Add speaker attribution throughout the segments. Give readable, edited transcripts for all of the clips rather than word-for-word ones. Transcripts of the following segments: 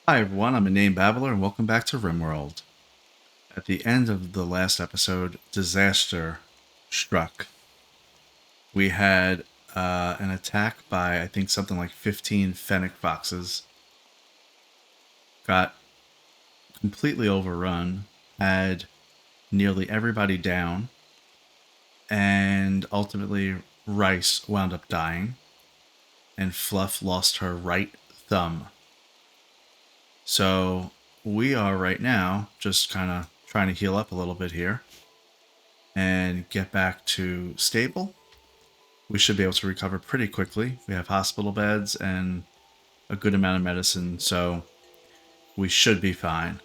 Speaker 1: Hi everyone, I'm Inane Babbler and welcome back to RimWorld. At the end of the last episode, disaster struck. We had an attack by, I think, something like 15 fennec foxes. Got completely overrun, had nearly everybody down, and ultimately Rice wound up dying, and Fluff lost her right thumb. So we are right now just kind of trying to heal up a little bit here and get back to stable. We should be able to recover pretty quickly. We have hospital beds and a good amount of medicine, so we should be fine.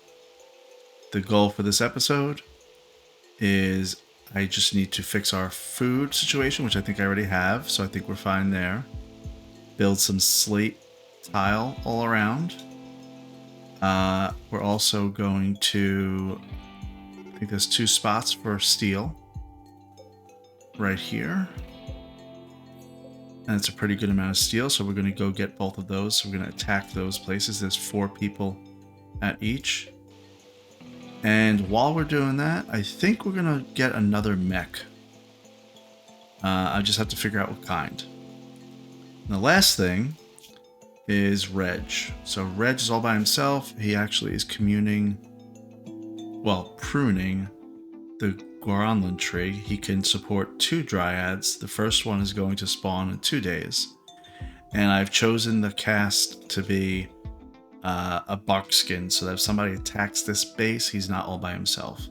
Speaker 1: The goal for this episode is I just need to fix our food situation, which I think I already have, so I think we're fine there. Build some slate tile all around. We're also going to, I think there's 2 spots for steel right here. And it's a pretty good amount of steel, so we're going to go get both of those. So we're going to attack those places. There's 4 people at each. And while we're doing that, I think we're going to get another mech. I just have to figure out what kind. And the last thing is Reg. So Reg is all by himself. He actually is pruning the Goronlin tree. He can support 2 dryads. The first one is going to spawn in 2 days. And I've chosen the cast to be a barkskin, so that if somebody attacks this base, he's not all by himself.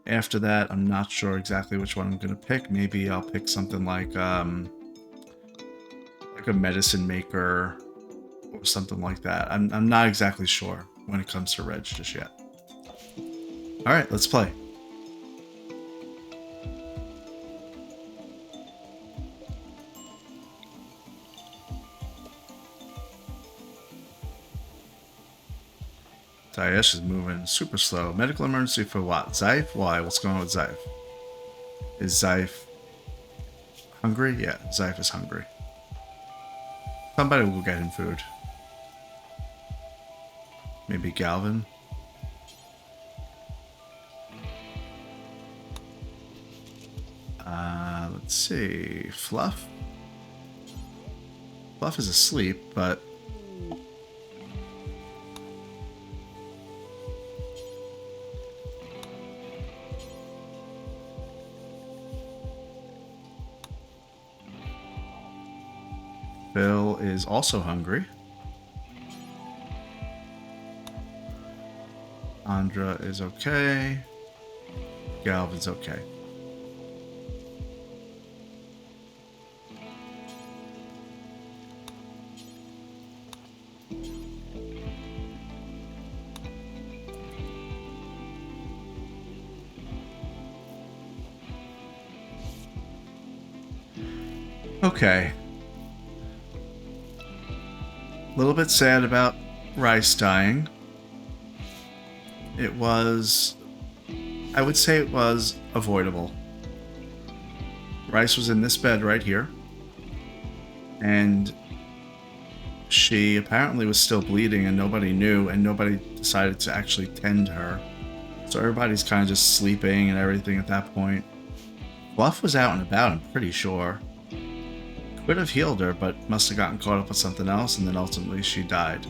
Speaker 1: After that, I'm not sure exactly which one I'm going to pick. Maybe I'll pick something like a medicine maker or something like that. I'm not exactly sure when it comes to Reg just yet. All right, let's play. Daesh is moving super slow. Medical emergency for what? Zaif? Why? What's going on with Zaif? Is Zaif hungry? Yeah, Zaif is hungry. Somebody will get him food. Maybe Galvin. Let's see. Fluff? Fluff is asleep, but Phil is also hungry. Andra is okay. Galvin's okay. Okay. A little bit sad about Rice dying. It was, I would say it was avoidable. Rice was in this bed right here, and she apparently was still bleeding and nobody knew, and nobody decided to actually tend her. So everybody's kind of just sleeping and everything at that point. Fluff was out and about, I'm pretty sure. Could have healed her, but must have gotten caught up with something else, and then ultimately she died.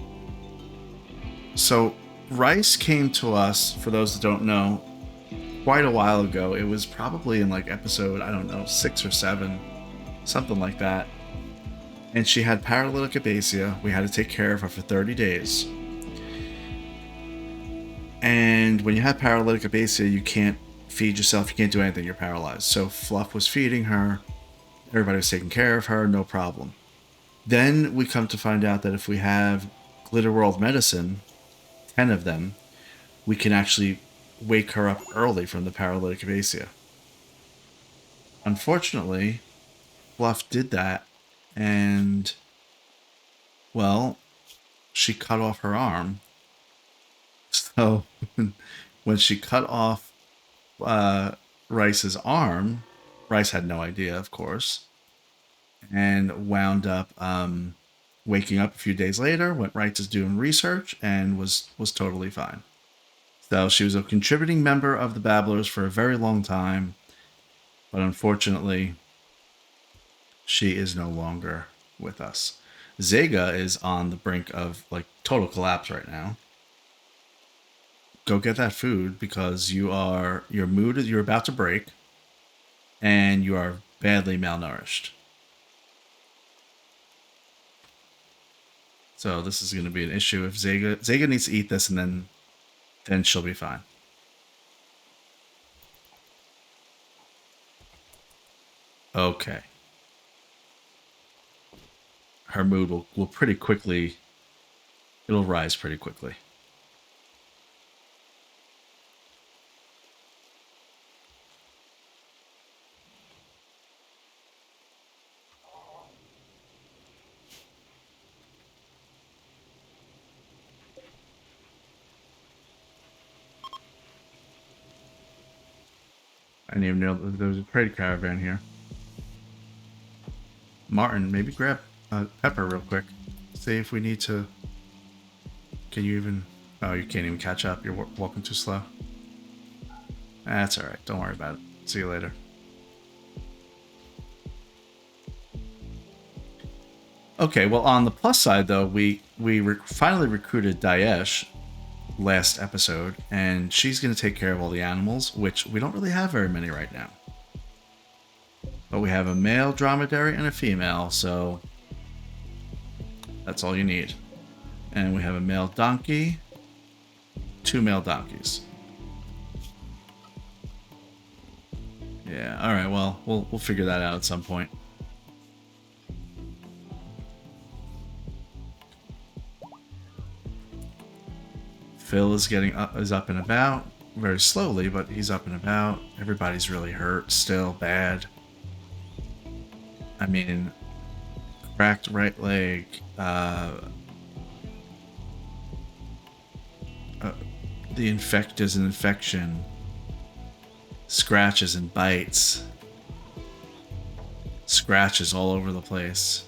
Speaker 1: So Rice came to us, for those that don't know, quite a while ago. It was probably in like episode, I don't know, 6 or 7, something like that. And she had paralytic abasia. We had to take care of her for 30 days. And when you have paralytic abasia, you can't feed yourself, you can't do anything, you're paralyzed. So Fluff was feeding her, everybody was taking care of her, no problem. Then we come to find out that if we have Glitter World medicine, 10 of them, we can actually wake her up early from the paralytic abasia. Unfortunately, Fluff did that, and, well, she cut off her arm. So when she cut off Rice's arm, Rice had no idea, of course, and wound up waking up a few days later, went right to doing research, and was totally fine. So she was a contributing member of the Babblers for a very long time, but unfortunately, she is no longer with us. Zega is on the brink of like total collapse right now. Go get that food because your mood is, you're about to break, and you are badly malnourished. So this is going to be an issue if Zega needs to eat this, and then she'll be fine. Okay. Her mood will pretty quickly, it'll rise pretty quickly. I didn't even know there was a trade caravan here. Martin, maybe grab Pepper real quick. See if we need to. Can you even? Oh, you can't even catch up. You're walking too slow. That's all right. Don't worry about it. See you later. Okay. Well, on the plus side, though, we finally recruited Daesh last episode, and she's going to take care of all the animals, which we don't really have very many right now. But we have a male dromedary and a female, so that's all you need. And we have a male donkey, 2 male donkeys. Yeah, all right. Well, we'll figure that out at some point. Phil is up and about very slowly, but he's up and about. Everybody's really hurt still, bad. I mean, cracked right leg, there's an infection, scratches and bites, scratches all over the place.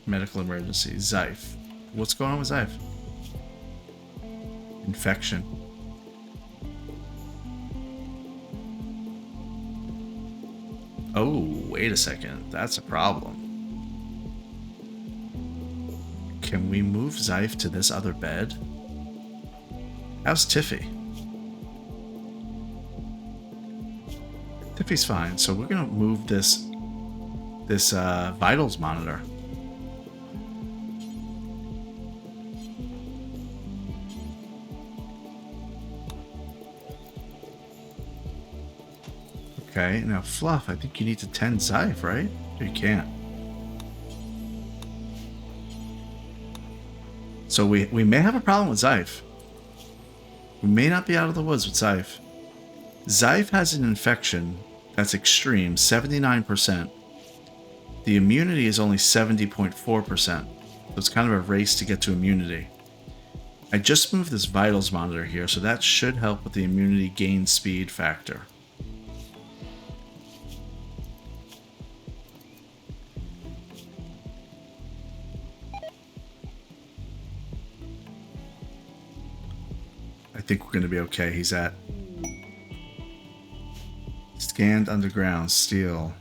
Speaker 1: Medical emergency. Zyph. What's going on with Zyph? Infection. Oh, wait a second. That's a problem. Can we move Zyph to this other bed? How's Tiffy? Tiffy's fine, so we're gonna move this vitals monitor. Okay, now Fluff, I think you need to tend Zyph, right? You can't. So we may have a problem with Zyph. We may not be out of the woods with Zyph. Zyph has an infection that's extreme, 79%. The immunity is only 70.4%. So it's kind of a race to get to immunity. I just moved this vitals monitor here, so that should help with the immunity gain speed factor. I think we're going to be okay. He's at scanned underground steel.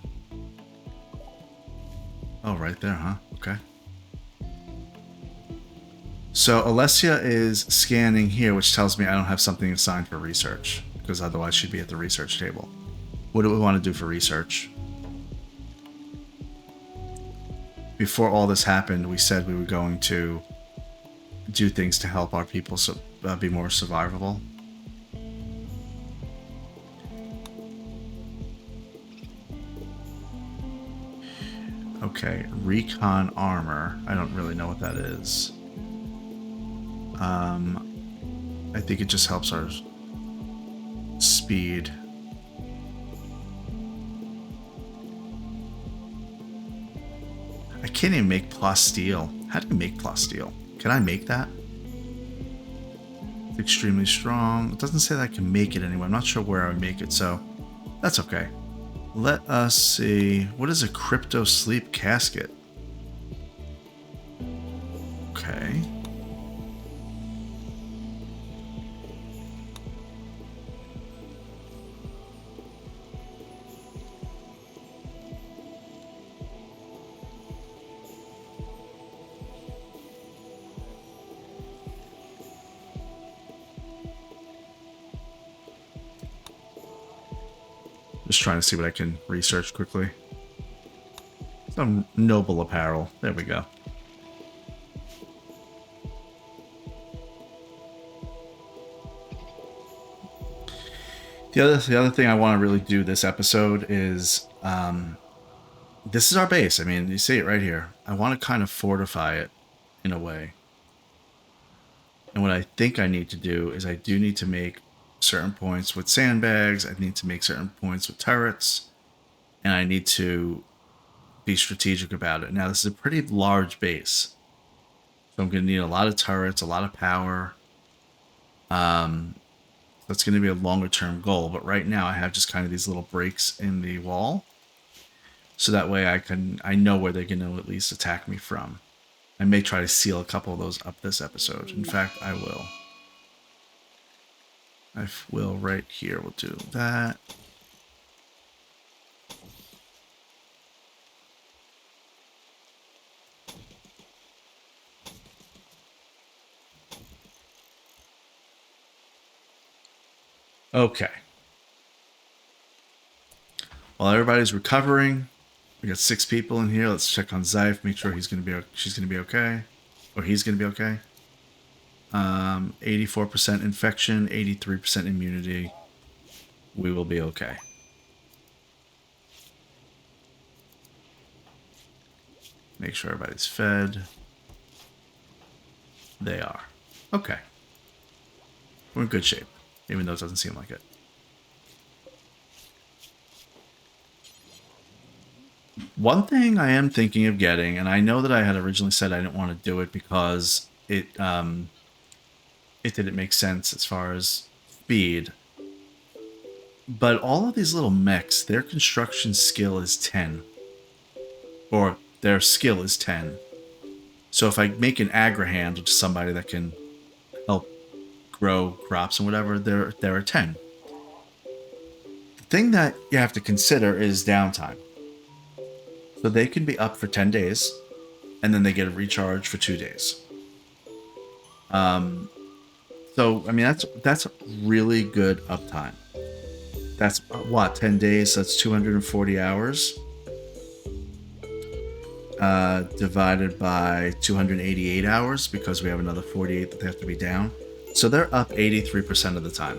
Speaker 1: Oh, right there, huh? Okay. So Alessia is scanning here, which tells me I don't have something assigned for research, because otherwise she'd be at the research table. What do we want to do for research? Before all this happened, we said we were going to do things to help our people be more survivable. Okay, recon armor. I don't really know what that is. I think it just helps our speed. I can't even make plasteel. How do you make plasteel? Can I make that? It's extremely strong. It doesn't say that I can make it anywhere. I'm not sure where I would make it, so that's okay. Let us see. What is a crypto sleep casket? Okay. Just trying to see what I can research quickly. Some noble apparel. There we go. The other thing I want to really do this episode is this is our base. I mean, you see it right here. I want to kind of fortify it in a way. And what I think I need to do is I do need to make certain points with sandbags. I need to make certain points with turrets. And I need to be strategic about it. Now, this is a pretty large base. So I'm going to need a lot of turrets, a lot of power. That's going to be a longer term goal. But right now I have just kind of these little breaks in the wall. So that way I know where they're going to at least attack me from. I may try to seal a couple of those up this episode. In fact, I will. I will right here. We'll do that. Okay. While everybody's recovering, we got 6 people in here. Let's check on Zyph, make sure she's gonna be okay, or he's gonna be okay. 84% infection, 83% immunity. We will be okay. Make sure everybody's fed. They are. Okay. We're in good shape, even though it doesn't seem like it. One thing I am thinking of getting, and I know that I had originally said I didn't want to do it because it didn't make sense as far as speed. But all of these little mechs, their construction skill is 10. Or their skill is 10. So if I make an Agrahand, which is somebody that can help grow crops and whatever, they're a 10. The thing that you have to consider is downtime. So they can be up for 10 days, and then they get a recharge for 2 days. So I mean that's really good uptime. That's what, 10 days. So that's 240 hours. Divided by 288 hours because we have another 48 that they have to be down. So they're up 83% of the time.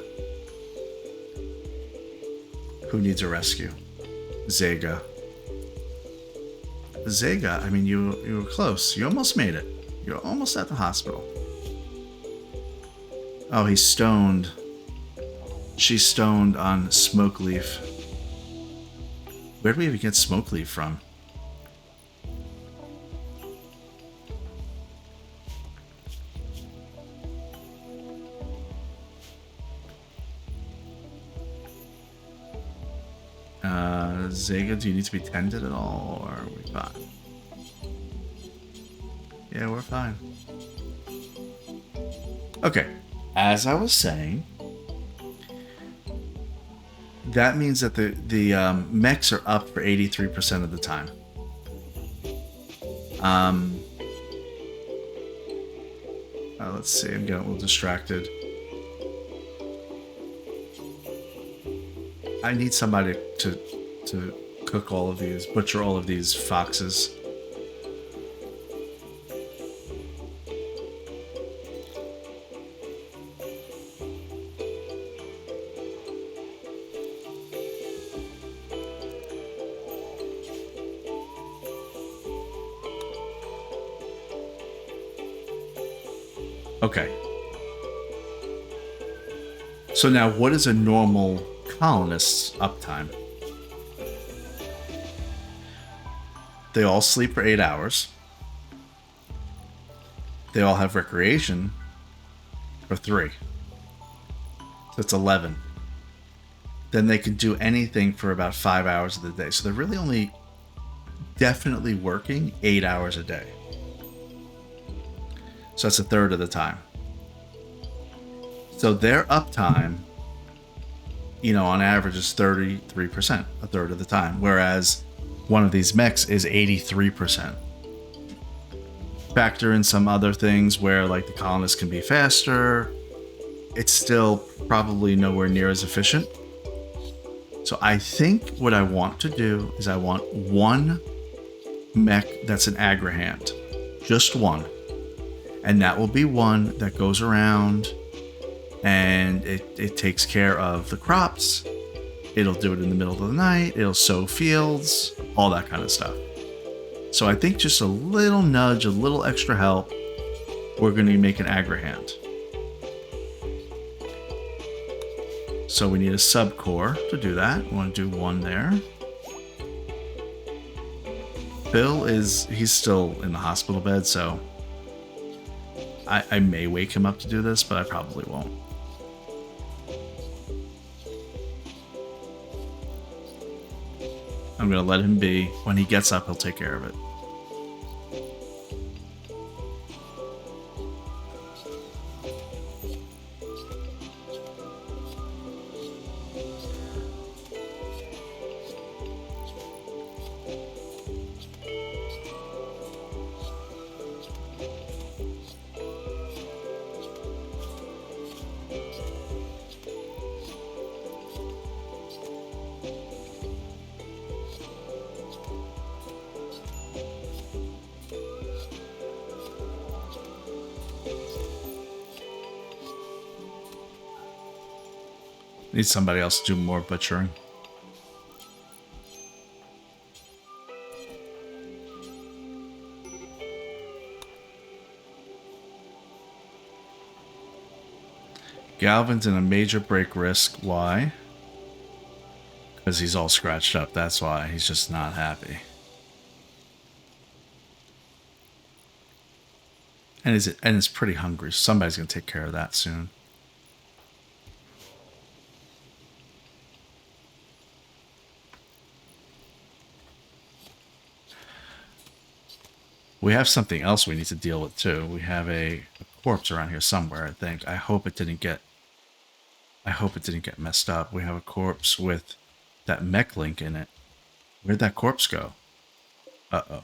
Speaker 1: Who needs a rescue? Zega. Zega, I mean, you were close. You almost made it. You're almost at the hospital. Oh, he's stoned. She's stoned on Smoke Leaf. Where do we even get Smoke Leaf from? Zega, do you need to be tended at all, or are we fine? Yeah, we're fine. Okay, as I was saying, that means that the mechs are up for 83% of the time. Let's see, I'm getting a little distracted. I need somebody to cook all of these, butcher all of these foxes. Okay. So now what is a normal colonist's uptime? They all sleep for 8 hours. They all have recreation for 3. So it's 11. then they can do anything for about 5 hours of the day. So they're really only definitely working 8 hours a day. So that's a third of the time. So their uptime, on average is 33%, a third of the time. Whereas one of these mechs is 83%. Factor in some other things where like the colonists can be faster. It's still probably nowhere near as efficient. So I think what I want to do is I want one mech that's an Agrahand. Just one. And that will be one that goes around and it takes care of the crops. It'll do it in the middle of the night. It'll sow fields, all that kind of stuff. So I think just a little nudge, a little extra help, we're going to make an Agrahand. So we need a sub-core to do that. We want to do one there. Bill he's still in the hospital bed, so I may wake him up to do this, but I probably won't. I'm going to let him be. When he gets up, he'll take care of it. Need somebody else to do more butchering. Galvin's in a major break risk. Why? Because he's all scratched up. That's why. He's just not happy. And it's pretty hungry. Somebody's going to take care of that soon. We have something else we need to deal with too. We have a corpse around here somewhere, I think. I hope it didn't get messed up. We have a corpse with that mech link in it. Where'd that corpse go? Uh-oh.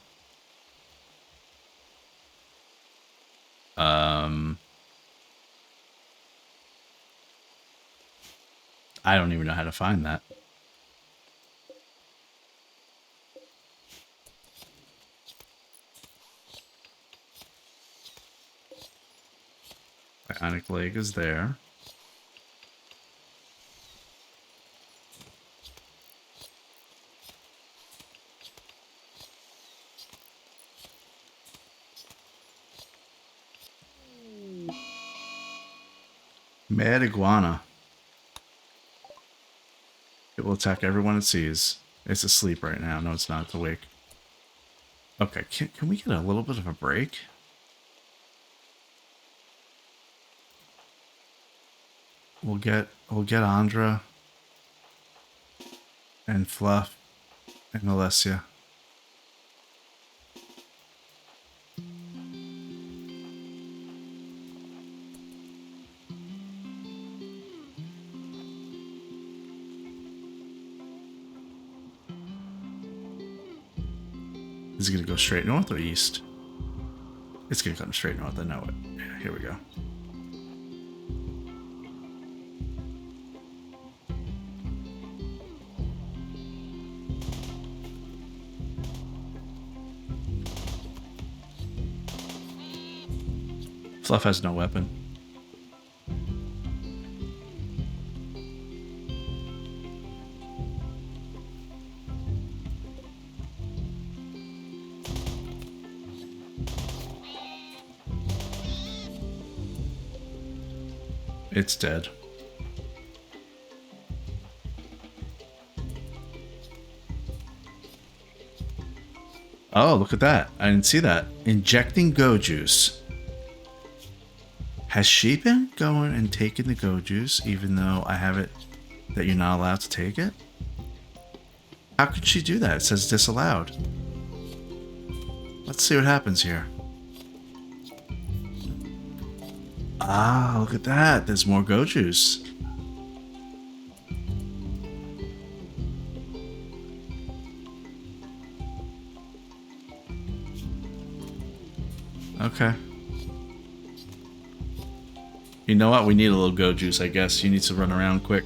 Speaker 1: I don't even know how to find that. Bionic leg is there. Mad iguana. It will attack everyone it sees. It's asleep right now. No, it's not. It's awake. Okay, can we get a little bit of a break? We'll get Andra and Fluff and Alessia. Is it going to go straight north or east? It's going to come straight north, I know it. Yeah, here we go. Fluff has no weapon. It's dead. Oh, look at that. I didn't see that. Injecting Go Juice. Has she been going and taking the Go Juice even though I have it That you're not allowed to take it? How could she do that? It says disallowed. Let's see what happens here. Ah, look at that. There's more go juice. Okay. You know what? We need a little go juice, I guess. You need to run around quick.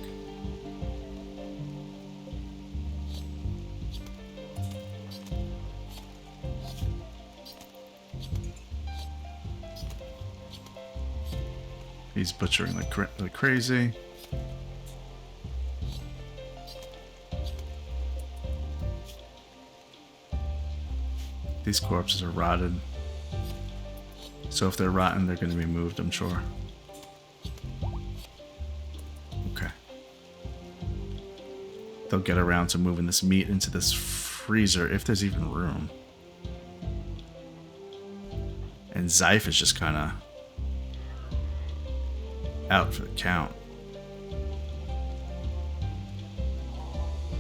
Speaker 1: He's butchering like crazy. These corpses are rotted. So if they're rotten, they're going to be moved, I'm sure. Okay. They'll get around to moving this meat into this freezer, if there's even room. And Zyph is just kind of out for the count.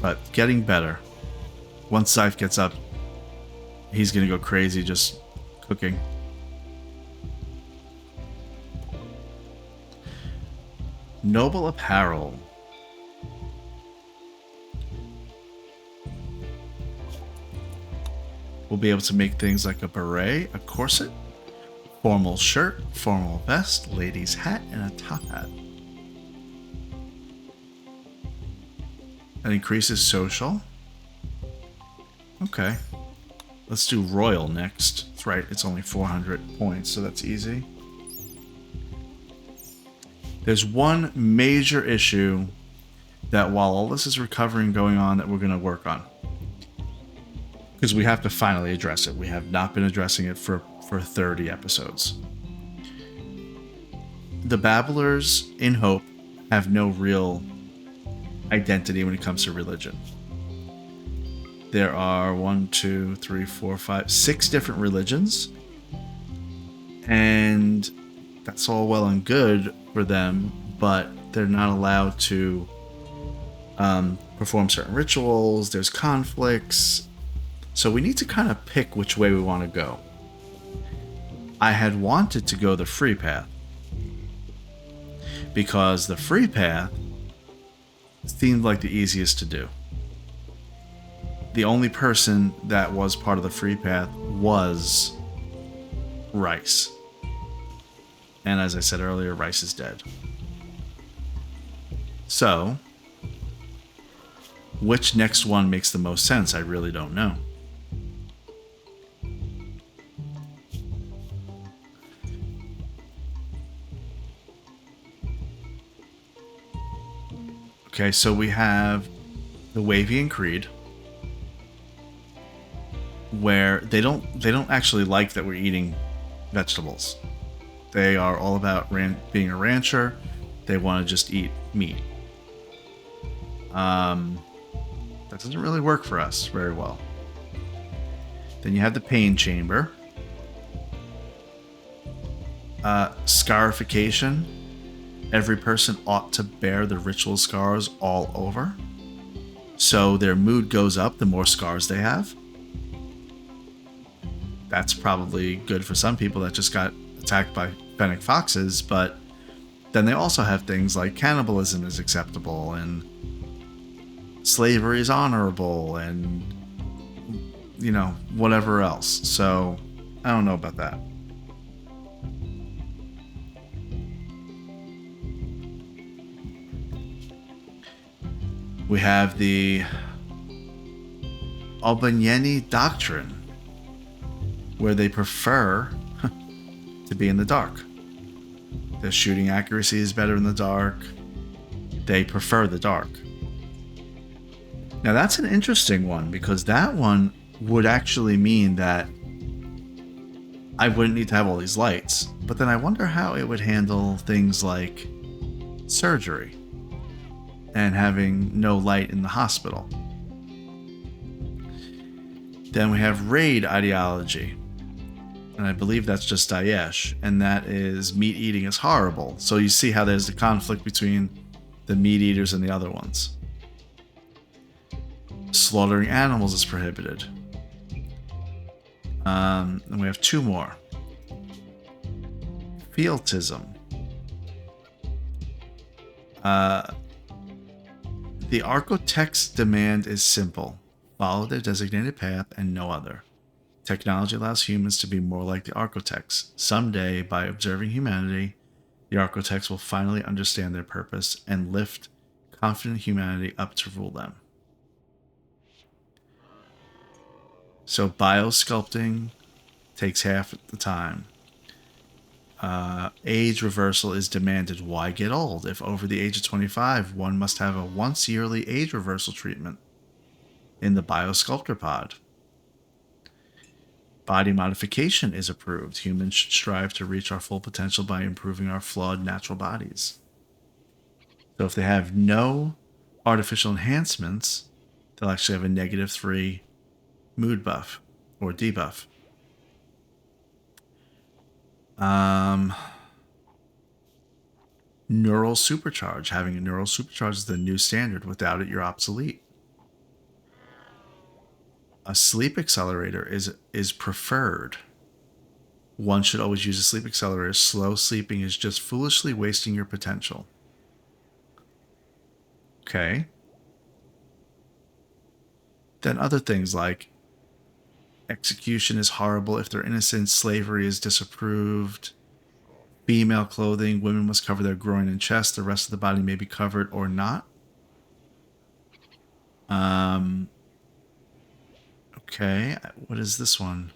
Speaker 1: But getting better. Once Zyph gets up, he's going to go crazy just cooking. Noble apparel. We'll be able to make things like a beret, a corset, formal shirt, formal vest, lady's hat, and a top hat. That increases social. Okay. Let's do royal next. That's right, it's only 400 points, so that's easy. There's one major issue that while all this is recovering going on that we're going to work on. Because we have to finally address it. We have not been addressing it for 30 episodes. The Babblers in Hope have no real identity when it comes to religion. There are 6 different religions. And that's all well and good for them, but they're not allowed to perform certain rituals. There's conflicts. So we need to kind of pick which way we want to go. I had wanted to go the free path, because the free path seemed like the easiest to do. The only person that was part of the free path was Rice. And as I said earlier, Rice is dead. So, which next one makes the most sense? I really don't know. Okay, so we have the Wavian Creed, where they don't actually like that we're eating vegetables. They are all about being a rancher. They want to just eat meat. That doesn't really work for us very well. Then you have the Pain Chamber. Scarification. Every person ought to bear the ritual scars all over. So their mood goes up the more scars they have. That's probably good for some people that just got attacked by fennec foxes, but then they also have things like cannibalism is acceptable and slavery is honorable and, you know, whatever else. So I don't know about that. We have the Albanyeni doctrine, where they prefer to be in the dark. Their shooting accuracy is better in the dark. They prefer the dark. Now that's an interesting one, because that one would actually mean that I wouldn't need to have all these lights. But then I wonder how it would handle things like surgery and having no light in the hospital. Then we have raid ideology. And I believe that's just Daesh. And that is meat eating is horrible. So you see how there's the conflict between the meat eaters and the other ones. Slaughtering animals is prohibited. And we have 2 more. Fieltism. The Architect's demand is simple. Follow their designated path and no other. Technology allows humans to be more like the Architects. Someday, by observing humanity, the Architects will finally understand their purpose and lift confident humanity up to rule them. So biosculpting takes half the time. Age reversal is demanded. Why get old? If over the age of 25, one must have a once yearly age reversal treatment in the biosculptor pod. Body modification is approved. Humans should strive to reach our full potential by improving our flawed natural bodies. So if they have no artificial enhancements, they'll actually have a -3 mood buff or debuff. Neural supercharge. Having a neural supercharge is the new standard. Without it, you're obsolete. A sleep accelerator is preferred. One should always use a sleep accelerator. Slow sleeping is just foolishly wasting your potential. Okay. Then other things like execution is horrible if they're innocent, slavery is disapproved, female clothing, women must cover their groin and chest, the rest of the body may be covered or not. Okay, what is this one?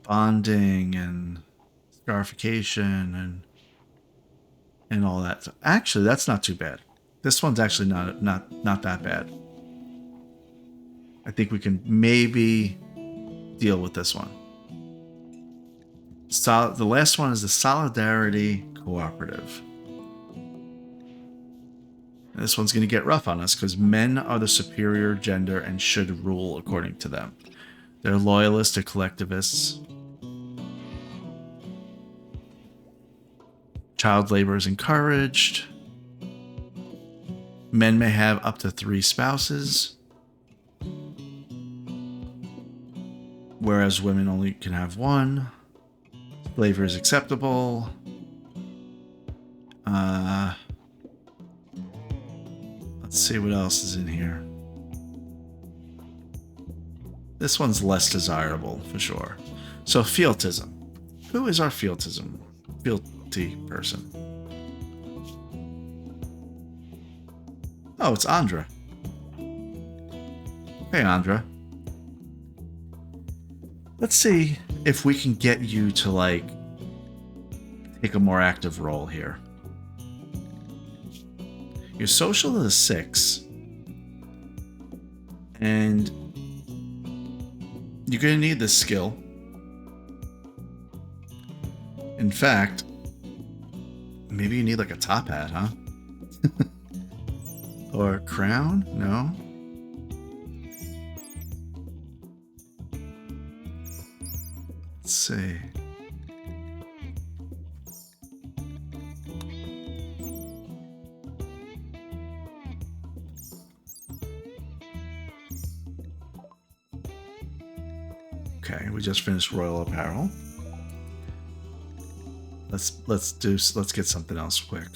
Speaker 1: Bonding and scarification and all that. So actually, that's not too bad. This one's actually not that bad. I think we can maybe deal with this one. The last one is the Solidarity Cooperative. This one's going to get rough on us because men are the superior gender and should rule according to them. They're loyalists, they're collectivists. Child labor is encouraged. Men may have up to 3 spouses, whereas women only can have 1. Slavery is acceptable. Let's see what else is in here. This one's less desirable, for sure. So, Fieltism. Who is our Fieltism? Fealty person. Oh, it's Andra. Hey, Andra. Let's see if we can get you to, like, take a more active role here. Your social is a 6. And you're going to need this skill. In fact, maybe you need like a top hat, huh? Or a crown? No? Let's see. Okay, we just finished Royal Apparel. Let's get something else quick.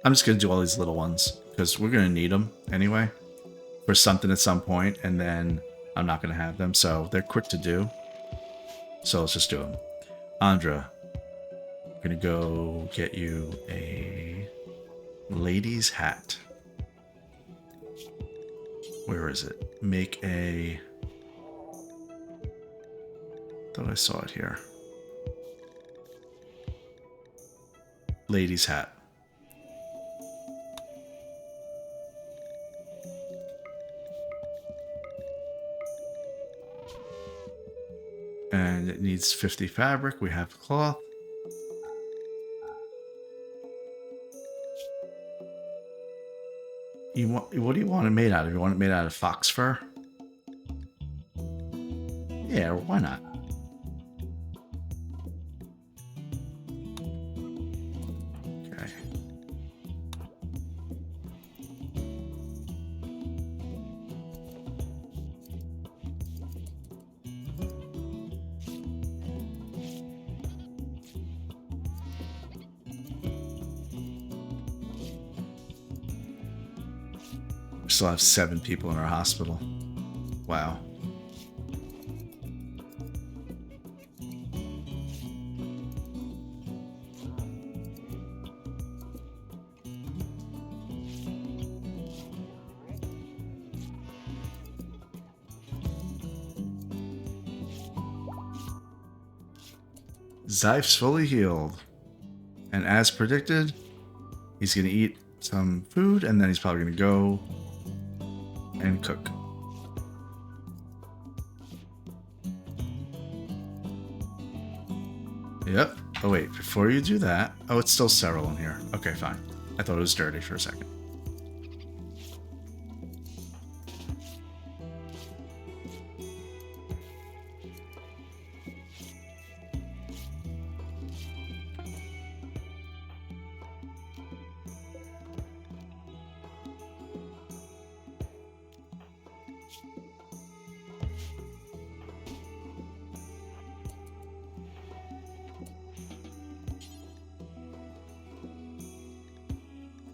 Speaker 1: I'm just gonna do all these little ones because we're gonna need them anyway for something at some point, and then I'm not gonna have them, so they're quick to do. So let's just do them. Andra, I'm gonna go get you a lady's hat. Where is it? Make a... Thought I saw it here. Lady's hat. And it needs 50 fabric. We have cloth. You want? What do you want it made out of? You want it made out of fox fur? Yeah, why not? Okay. We still have 7 people in our hospital. Wow. Zyph's fully healed. And as predicted, he's going to eat some food and then he's probably going to go and cook. Yep. Oh, wait. Before you do that... Oh, it's still sterile in here. Okay, fine. I thought it was dirty for a second.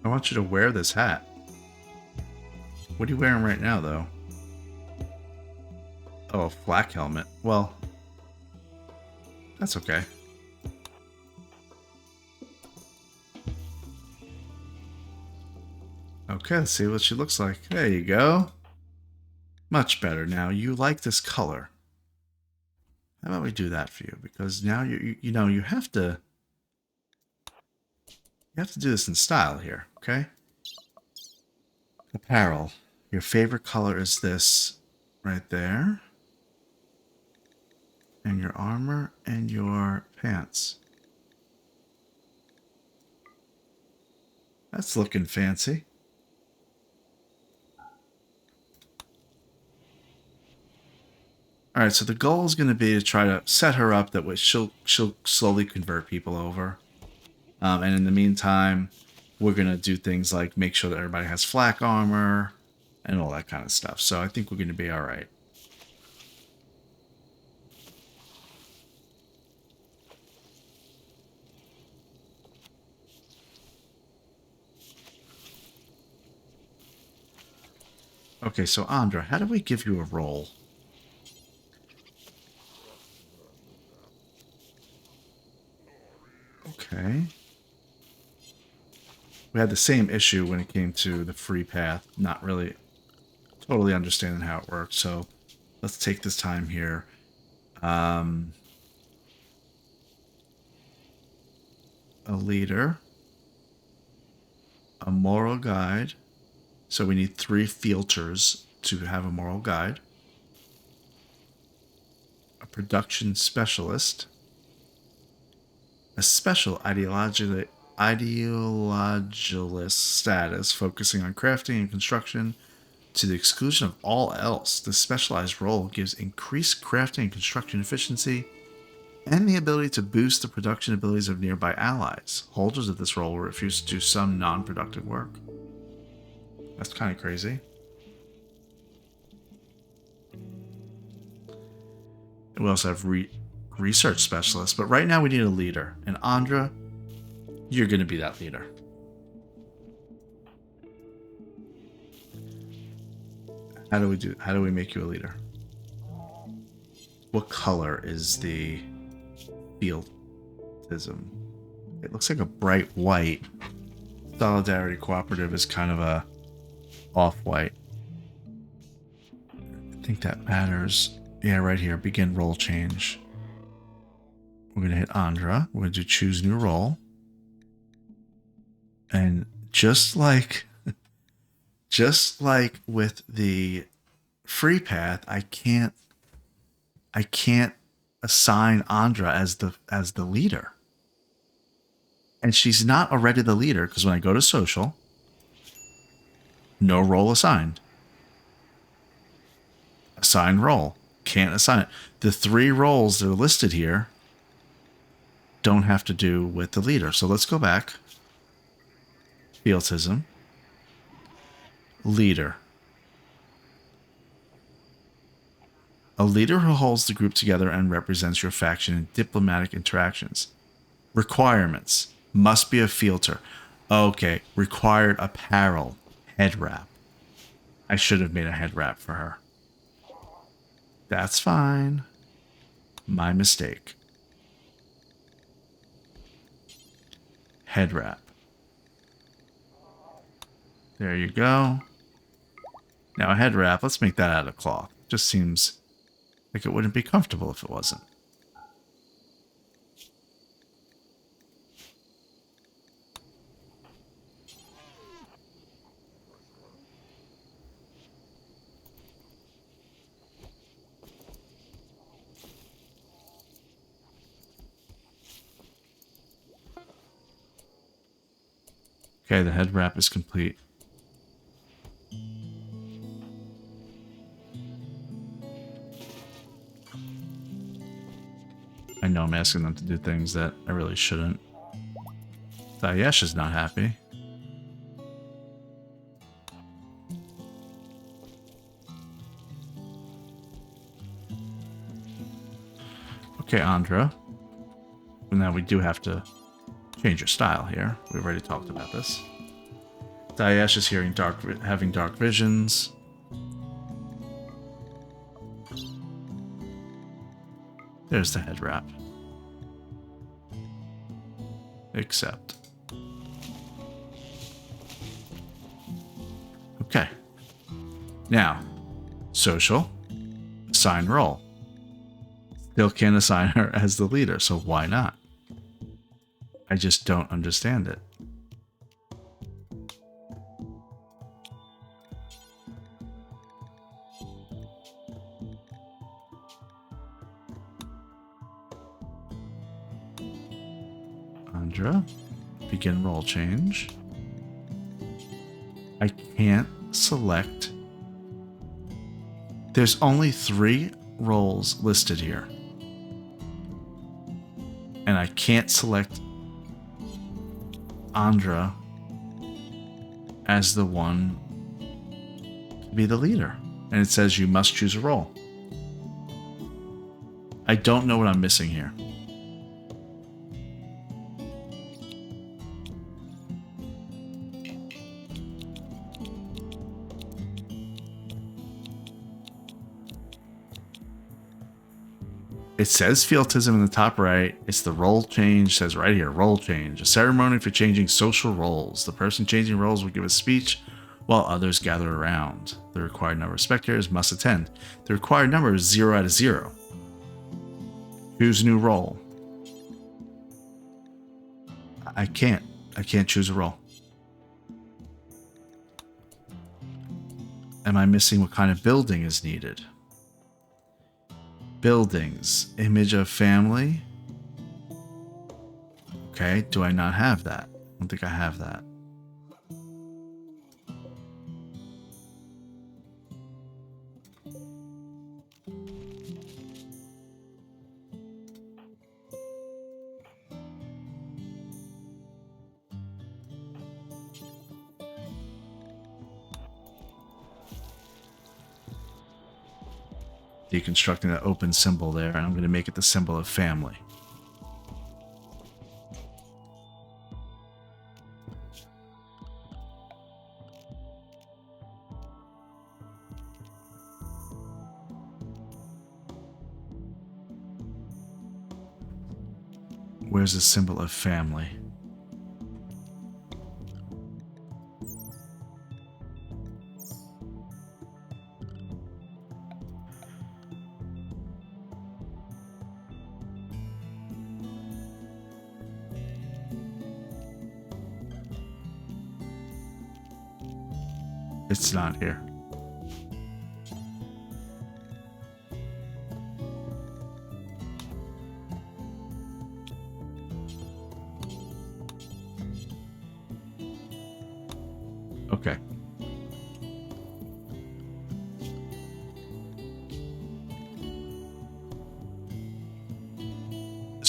Speaker 1: I want you to wear this hat. What are you wearing right now, though? Oh, a flak helmet. Well, that's okay. Okay, let's see what she looks like. There you go. Much better. Now, you like this color. How about we do that for you? Because now you know you have to do this in style here, okay? Apparel. Your favorite color is this right there. And your armor and your pants. That's looking fancy. Alright, so the goal is going to be to try to set her up that way she'll slowly convert people over. And in the meantime, we're going to do things like make sure that everybody has flak armor and all that kind of stuff. So I think we're going to be alright. Okay, so Andra, how do we give you a role? Okay. We had the same issue when it came to the free path, not really totally understanding how it works. So let's take this time here. A leader, a moral guide. So we need 3 filters to have a moral guide. A production specialist. A special ideologist status focusing on crafting and construction to the exclusion of all else. This specialized role gives increased crafting and construction efficiency and the ability to boost the production abilities of nearby allies. Holders of this role will refuse to do some non-productive work. That's kind of crazy. We also have research specialists, but right now we need a leader. And Andra, you're going to be that leader. How do we make you a leader? What color is the fieldism? It looks like a bright white. Solidarity Cooperative is kind of a off-white. I think that matters. Yeah, right here. Begin role change. We're going to hit Andra. We're going to do choose new role. And just like with the free path, I can't assign Andra as the leader. And she's not already the leader because when I go to social, No role assigned. Assign role. Can't assign it. The 3 roles that are listed here don't have to do with the leader. So let's go back. Fieltism. Leader. A leader who holds the group together and represents your faction in diplomatic interactions. Requirements. Must be a fielder. Okay. Required apparel. Head wrap. I should have made a head wrap for her. That's fine. My mistake. Head wrap. There you go. Now a head wrap, let's make that out of cloth. Just seems like it wouldn't be comfortable if it wasn't. Okay, the head wrap is complete. I know I'm asking them to do things that I really shouldn't. Dayesh is not happy. Okay, Andra. Now we do have to change your style here. We've already talked about this. Dayesh is having dark visions. There's the head wrap. Accept. Okay. Now, social. Assign role. Still can't assign her as the leader, so why not? I just don't understand it. Andra, begin role change. I can't select. There's only 3 roles listed here. And I can't select Andra as the one to be the leader. And it says you must choose a role. I don't know what I'm missing here. It says Fieltism in the top right. It's the role change. It says right here, role change. A ceremony for changing social roles. The person changing roles will give a speech while others gather around. The required number of spectators must attend. The required number is 0 out of 0. Choose new role. I can't choose a role. Am I missing what kind of building is needed? Buildings, image of family. Okay, do I not have that? I don't think I have that. Deconstructing that open symbol there, and I'm going to make it the symbol of family. Where's the symbol of family? It's not here. Okay.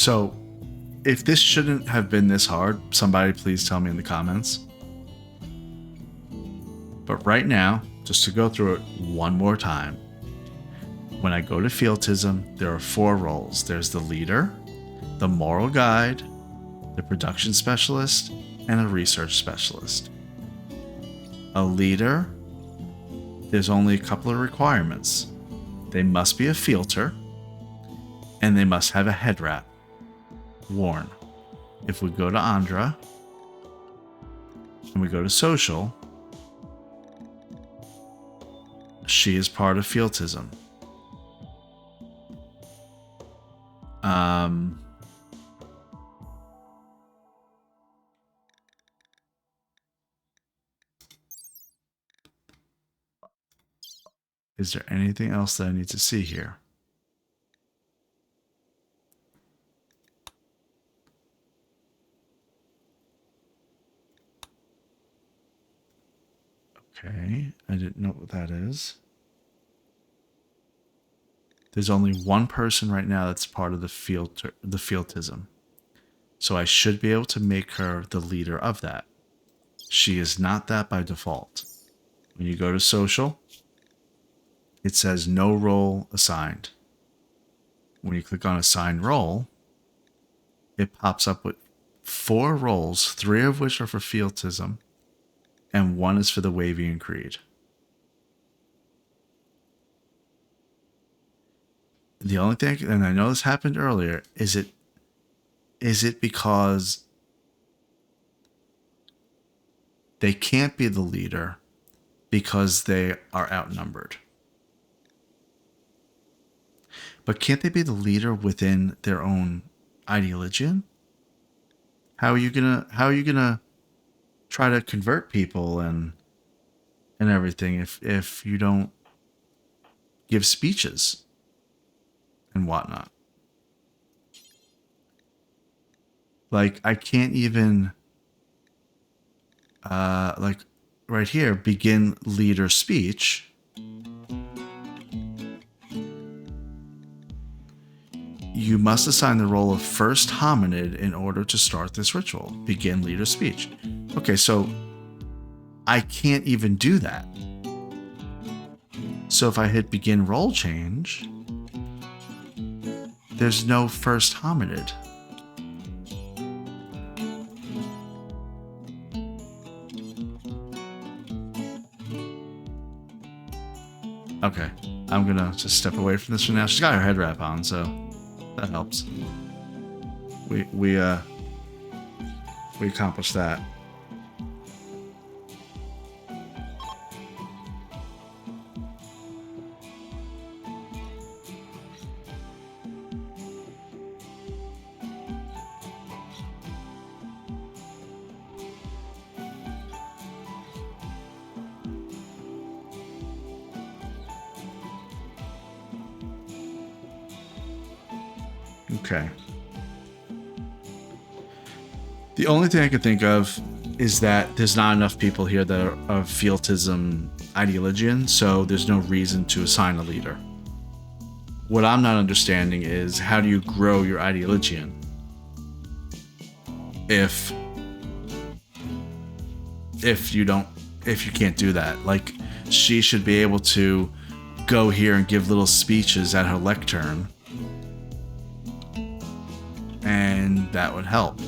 Speaker 1: So, if this shouldn't have been this hard, somebody please tell me in the comments. But right now, just to go through it one more time, when I go to Fieltism, there are 4 roles. There's the leader, the moral guide, the production specialist, and a research specialist. A leader, there's only a couple of requirements. They must be a fielter, and they must have a head wrap worn. If we go to Andra, and we go to social, she is part of Fieltism. Is there anything else that I need to see here? Okay, I didn't know what that is. There's only one person right now that's part of the Fieltism. So I should be able to make her the leader of that. She is not that by default. When you go to social, it says no role assigned. When you click on assign role, it pops up with 4 roles, 3 of which are for Fieltism, and 1 is for the Wavian Creed. The only thing, and I know this happened earlier, is it because they can't be the leader because they are outnumbered? But can't they be the leader within their own ideology? How are you gonna try to convert people and everything if you don't give speeches and whatnot? Like, I can't even like right here, begin leader speech. You must assign the role of first hominid in order to start this ritual. Begin leader speech. Okay, so I can't even do that. So if I hit begin role change, there's no first hominid. Okay, I'm gonna just step away from this for now. She's got her head wrap on, so that helps. We accomplished that. Okay. The only thing I can think of is that there's not enough people here that are of Fieltism ideologian, so there's no reason to assign a leader. What I'm not understanding is, how do you grow your ideologian if you can't do that? Like, she should be able to go here and give little speeches at her lectern, and that would help.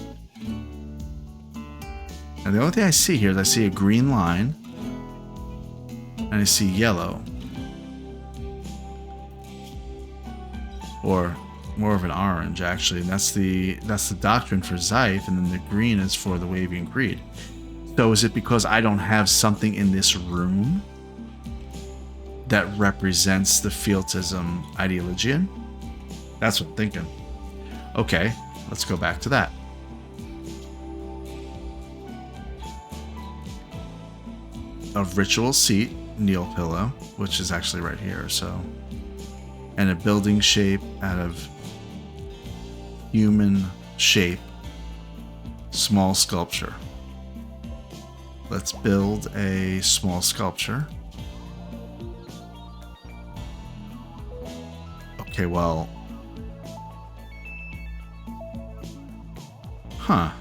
Speaker 1: And the only thing I see here is I see a green line and I see yellow, or more of an orange actually, and that's the doctrine for Xife, and then the green is for the Wavian Creed. So is it because I don't have something in this room that represents the Fieltism ideologian? That's what I'm thinking. Okay, let's go back to that. A ritual seat, kneel pillow, which is actually right here, so. And a building shape out of human shape, small sculpture. Let's build a small sculpture. Okay, well, Huh.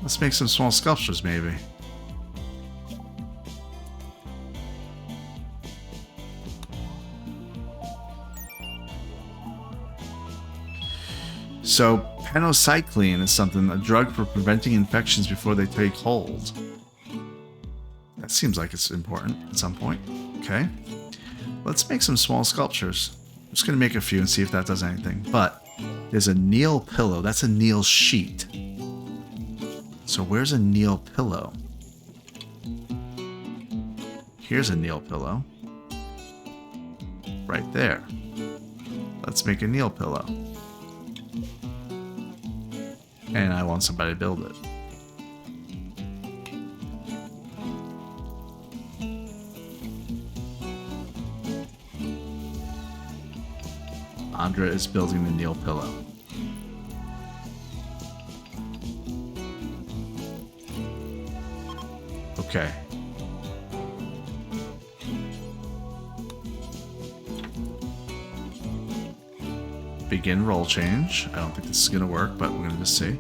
Speaker 1: Let's make some small sculptures, maybe. So, penocycline is something, a drug for preventing infections before they take hold. That seems like it's important at some point. Okay. Let's make some small sculptures. I'm just going to make a few and see if that does anything. But there's a Neil pillow. That's a Neil sheet. So where's a Neil pillow? Here's a Neil pillow. Right there. Let's make a Neil pillow. And I want somebody to build it. Andra is building the Neil pillow. Okay. Begin roll change. I don't think this is going to work, but we're going to just see.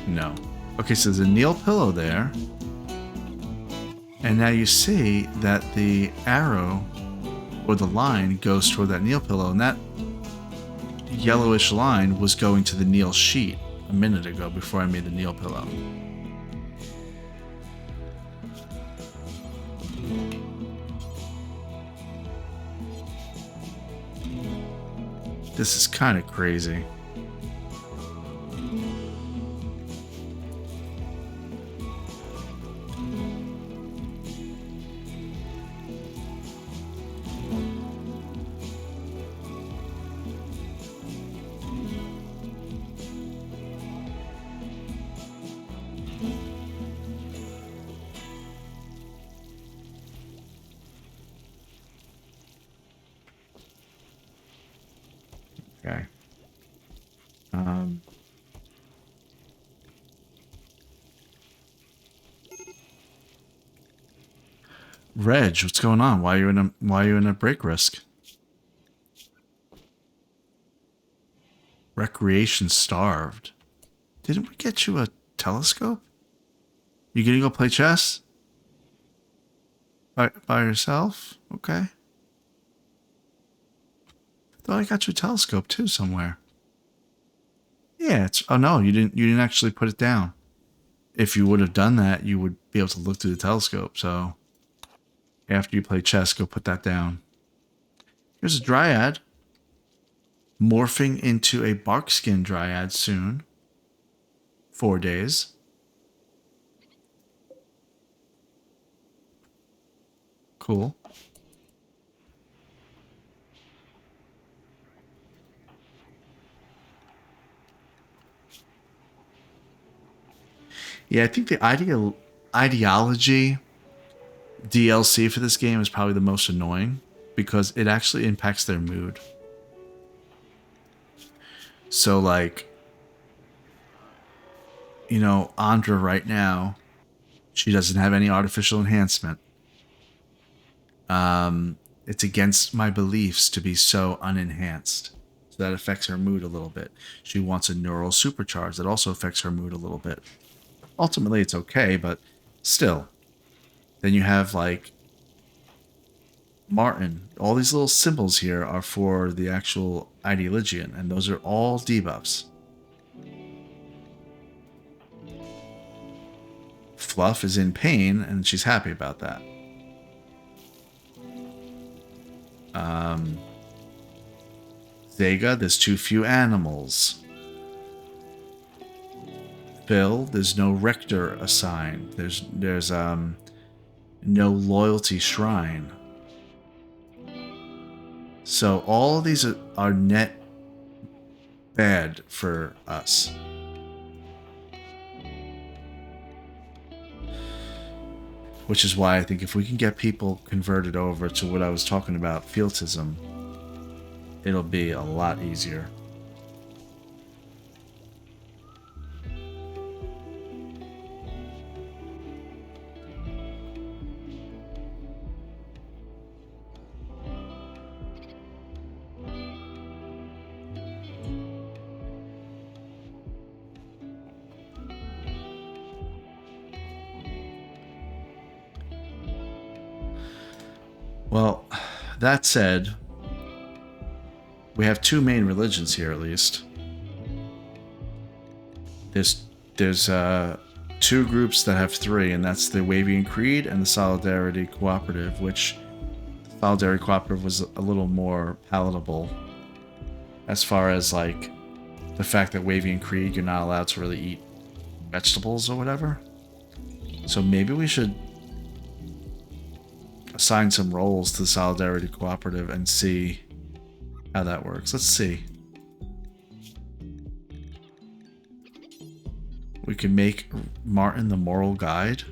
Speaker 1: No. Okay, so there's a Neil pillow there. And now you see that the arrow or the line goes toward that Neil pillow, and that yellowish line was going to the Neil sheet a minute ago before I made the Neil pillow. This is kind of crazy. Okay. Reg, what's going on? Why are you in a break risk? Recreation starved. Didn't we get you a telescope? You gonna go play chess? By yourself? Okay. Thought I got you a telescope too somewhere. Yeah, it's oh no, you didn't actually put it down. If you would have done that, you would be able to look through the telescope, so after you play chess, go put that down. Here's a dryad. Morphing into a barkskin dryad soon. 4 days. Cool. Yeah, I think the ideology DLC for this game is probably the most annoying because it actually impacts their mood. So, like, you know, Andra right now, she doesn't have any artificial enhancement. It's against my beliefs to be so unenhanced. So that affects her mood a little bit. She wants a neural supercharge. That also affects her mood a little bit. Ultimately, it's okay, but still. Then you have, like, Martin. All these little symbols here are for the actual Ideologian, and those are all debuffs. Fluff is in pain, and she's happy about that. Zega, there's too few animals. Phil, there's no rector assigned. There's no loyalty shrine. So all of these are net bad for us. Which is why I think if we can get people converted over to what I was talking about, Fieltism, it'll be a lot easier. Well, that said, we have two main religions here, at least. There's two groups that have three, and that's the Wavian Creed and the Solidarity Cooperative, which the Solidarity Cooperative was a little more palatable as far as like the fact that Wavian Creed you're not allowed to really eat vegetables or whatever. So maybe we should assign some roles to the Solidarity Cooperative and see how that works. Let's see. We can make Martin the moral guide.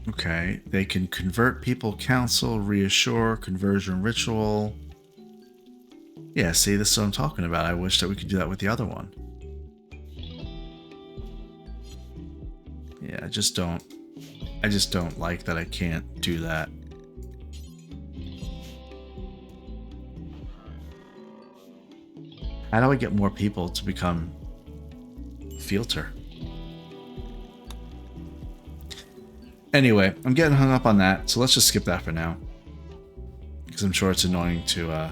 Speaker 1: Okay, they can convert people, counsel, reassure, conversion ritual. Yeah, see, this is what I'm talking about. I wish that we could do that with the other one. Yeah, I just don't like that I can't do that. How do I get more people to become Fielter? Anyway, I'm getting hung up on that, so let's just skip that for now. Because I'm sure it's annoying to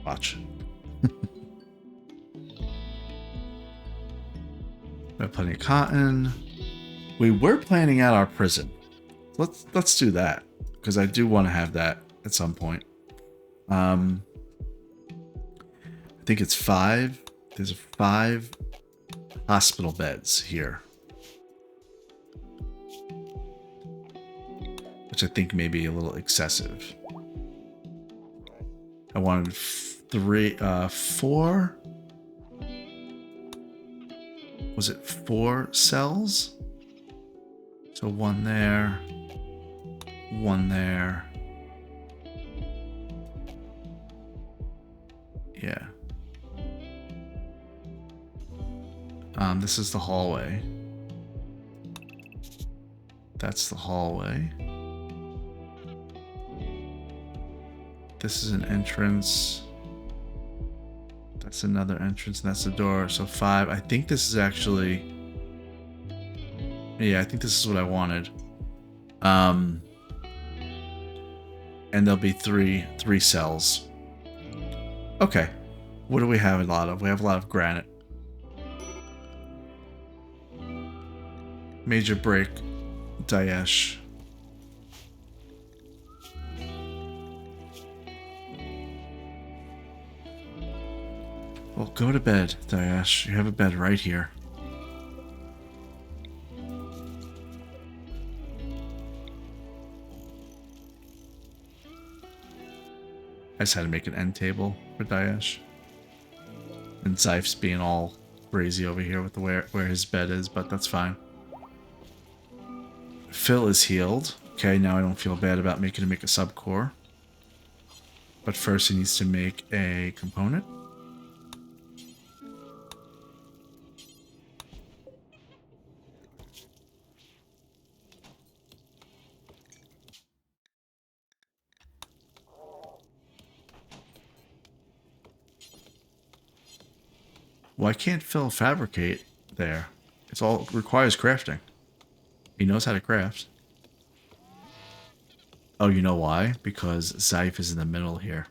Speaker 1: watch. We have plenty of cotton. We were planning out our prison. Let's do that. Because I do want to have that at some point. I think it's 5. There's 5 hospital beds here. Which I think may be a little excessive. I wanted 4. Was it 4 cells? So 1 there, 1 there. Yeah. This is the hallway. That's the hallway. This is an entrance. That's another entrance, and that's the door. So 5. I think this is actually... Yeah, I think this is what I wanted. And there'll be three cells. Okay. What do we have a lot of? We have a lot of granite. Major break. Daesh. Well, go to bed, Daesh. You have a bed right here. I just had to make an end table for Daesh. And Zyph's being all crazy over here with the where his bed is, but that's fine. Phil is healed. Okay, now I don't feel bad about making him make a subcore. But first he needs to make a component. Why can't Phil fabricate there? It's all requires crafting. He knows how to craft. Oh, you know why? Because Zyph is in the middle here.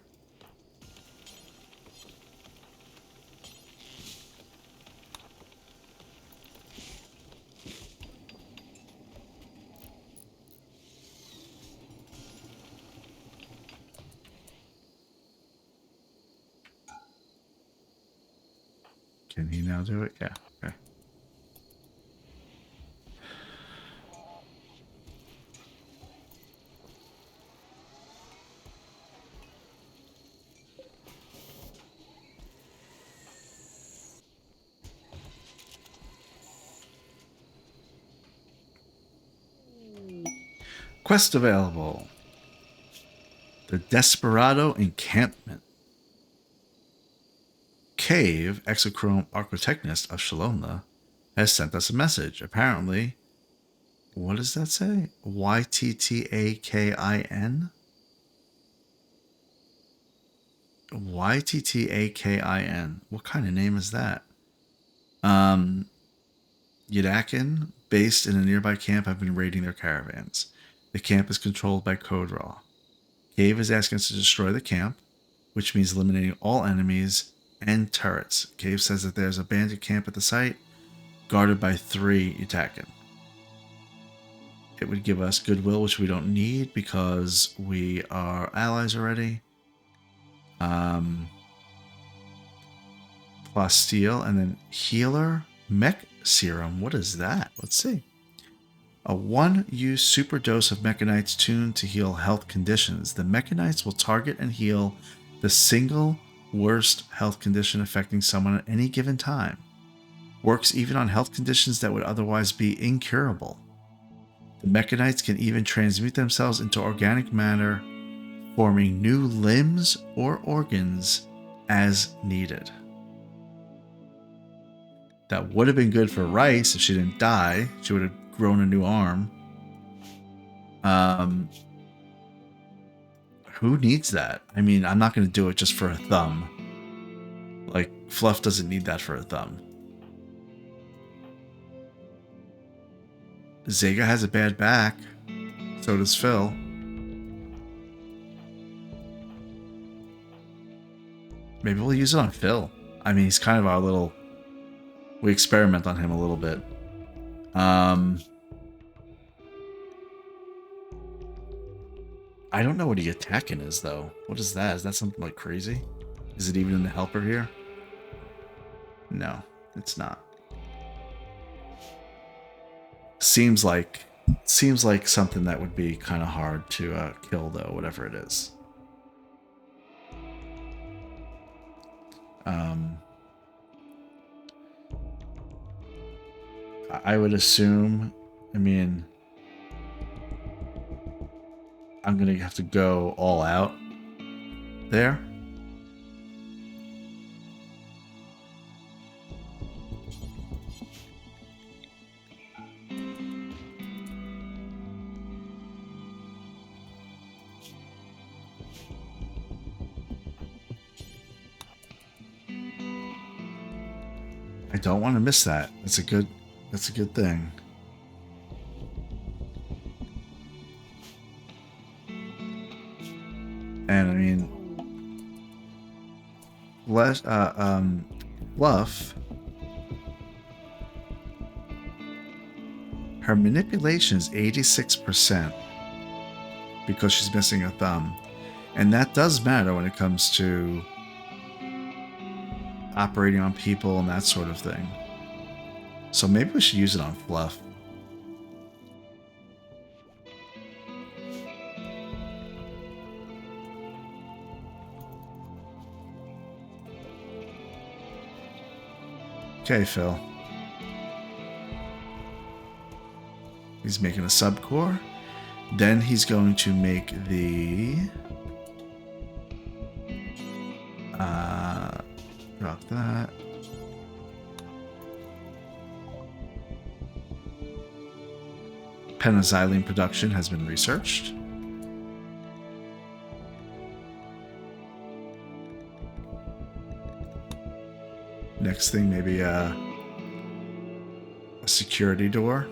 Speaker 1: Can he now do it? Yeah, okay. Quest available. The Desperado Encampment. Cave, Exochrome Architectnist of Shalomla, has sent us a message. Apparently, what does that say? YTTAKIN? YTTAKIN. What kind of name is that? Yadakin, based in a nearby camp have been raiding their caravans. The camp is controlled by Code Raw. Cave is asking us to destroy the camp, which means eliminating all enemies and turrets. Cave says that there's a bandit camp at the site, guarded by 3 Utakan. It would give us goodwill, which we don't need because we are allies already. Plasteel, and then healer mech serum. What is that? Let's see. A 1-use super dose of Mechanites tuned to heal health conditions. The Mechanites will target and heal the single worst health condition affecting someone at any given time. Works even on health conditions that would otherwise be incurable. The Mechanites can even transmute themselves into organic matter, forming new limbs or organs as needed. That would have been good for Rice if she didn't die. She would have grown a new arm. Who needs that? I mean, I'm not going to do it just for a thumb. Like, Fluff doesn't need that for a thumb. Zega has a bad back. So does Phil. Maybe we'll use it on Phil. I mean, he's kind of our little... We experiment on him a little bit. I don't know what the attacking is, though. What is that? Is that something like crazy? Is it even in the helper here? No, it's not. Seems like something that would be kind of hard to kill, though, whatever it is. I would assume, I mean, I'm going to have to go all out there. I don't want to miss that. That's a good thing. And I mean, Fluff, her manipulation is 86% because she's missing a thumb, and that does matter when it comes to operating on people and that sort of thing. So maybe we should use it on Fluff. Okay, Phil. He's making a subcore. Then he's going to make the... drop that. Penicillin production has been researched. Next thing, maybe a security door.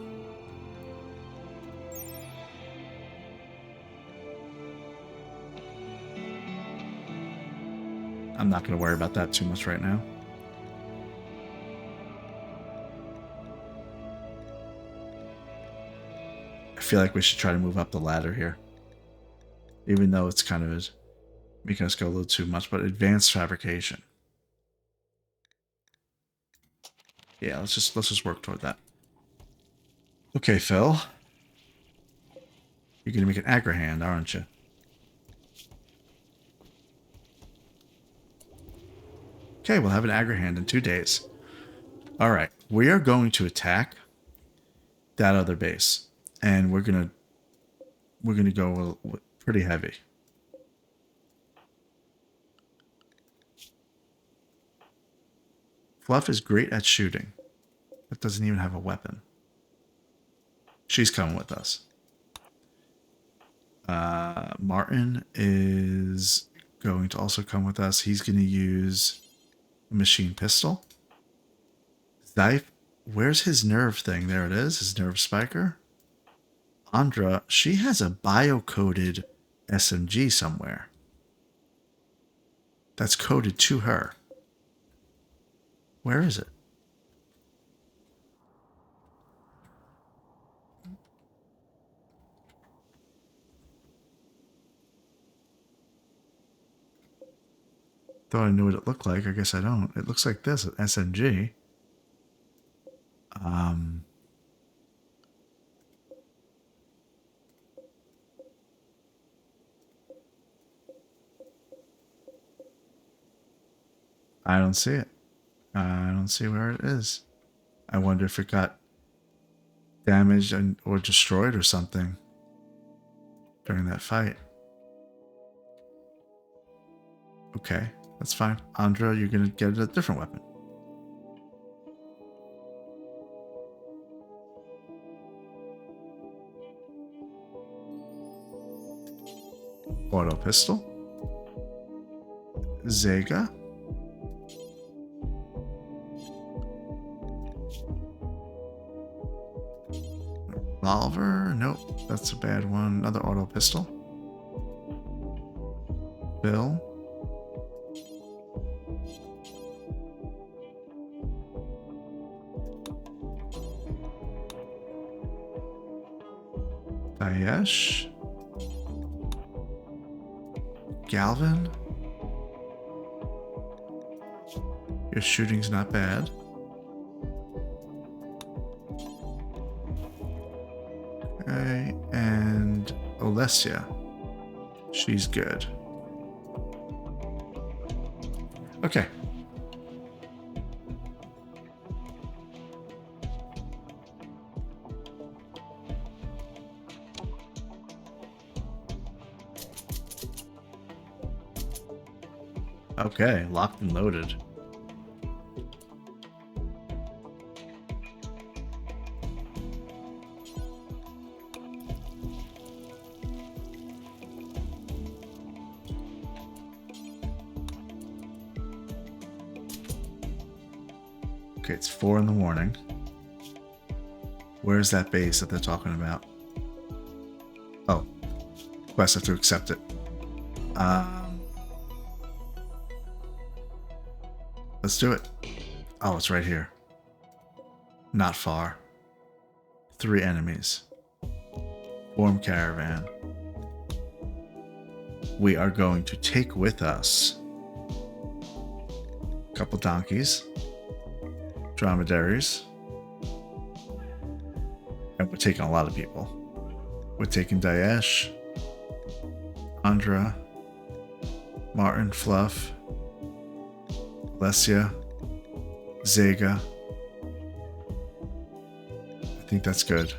Speaker 1: I'm not going to worry about that too much right now. I feel like we should try to move up the ladder here. Even though it's kind of making us go a little too much, but advanced fabrication. Yeah, let's just work toward that. Okay, Phil. You're gonna make an Agrahand, aren't you? Okay, we'll have an Agrahand in 2 days. Alright, we are going to attack that other base. And we're gonna go pretty heavy. Fluff is great at shooting, but doesn't even have a weapon. She's coming with us. Martin is going to also come with us. He's going to use a machine pistol. Zyph Where's his nerve thing? There it is, his nerve spiker. Andra, she has a bio-coded SMG somewhere. That's coded to her. Where is it? Thought I knew what it looked like. I guess I don't. It looks like this, an SMG. I don't see it. I don't see where it is. I wonder if it got damaged or destroyed or something during that fight. Okay, that's fine. Andra, you're gonna get a different weapon. Auto pistol. Zega. Revolver. Nope, that's a bad one. Another auto pistol. Bill. Daesh. Galvin. Your shooting's not bad. Okay, and Alessia. She's good. Okay. Okay, locked and loaded. Okay, it's 4 in the morning. Where's that base that they're talking about? Oh, quest, I have to accept it. Let's do it. Oh, it's right here. Not far. 3 enemies. Form caravan. We are going to take with us a couple donkeys, dromedaries, and we're taking a lot of people. We're taking Daesh, Andra, Martin, Fluff, Alessia, Zega. I think that's good.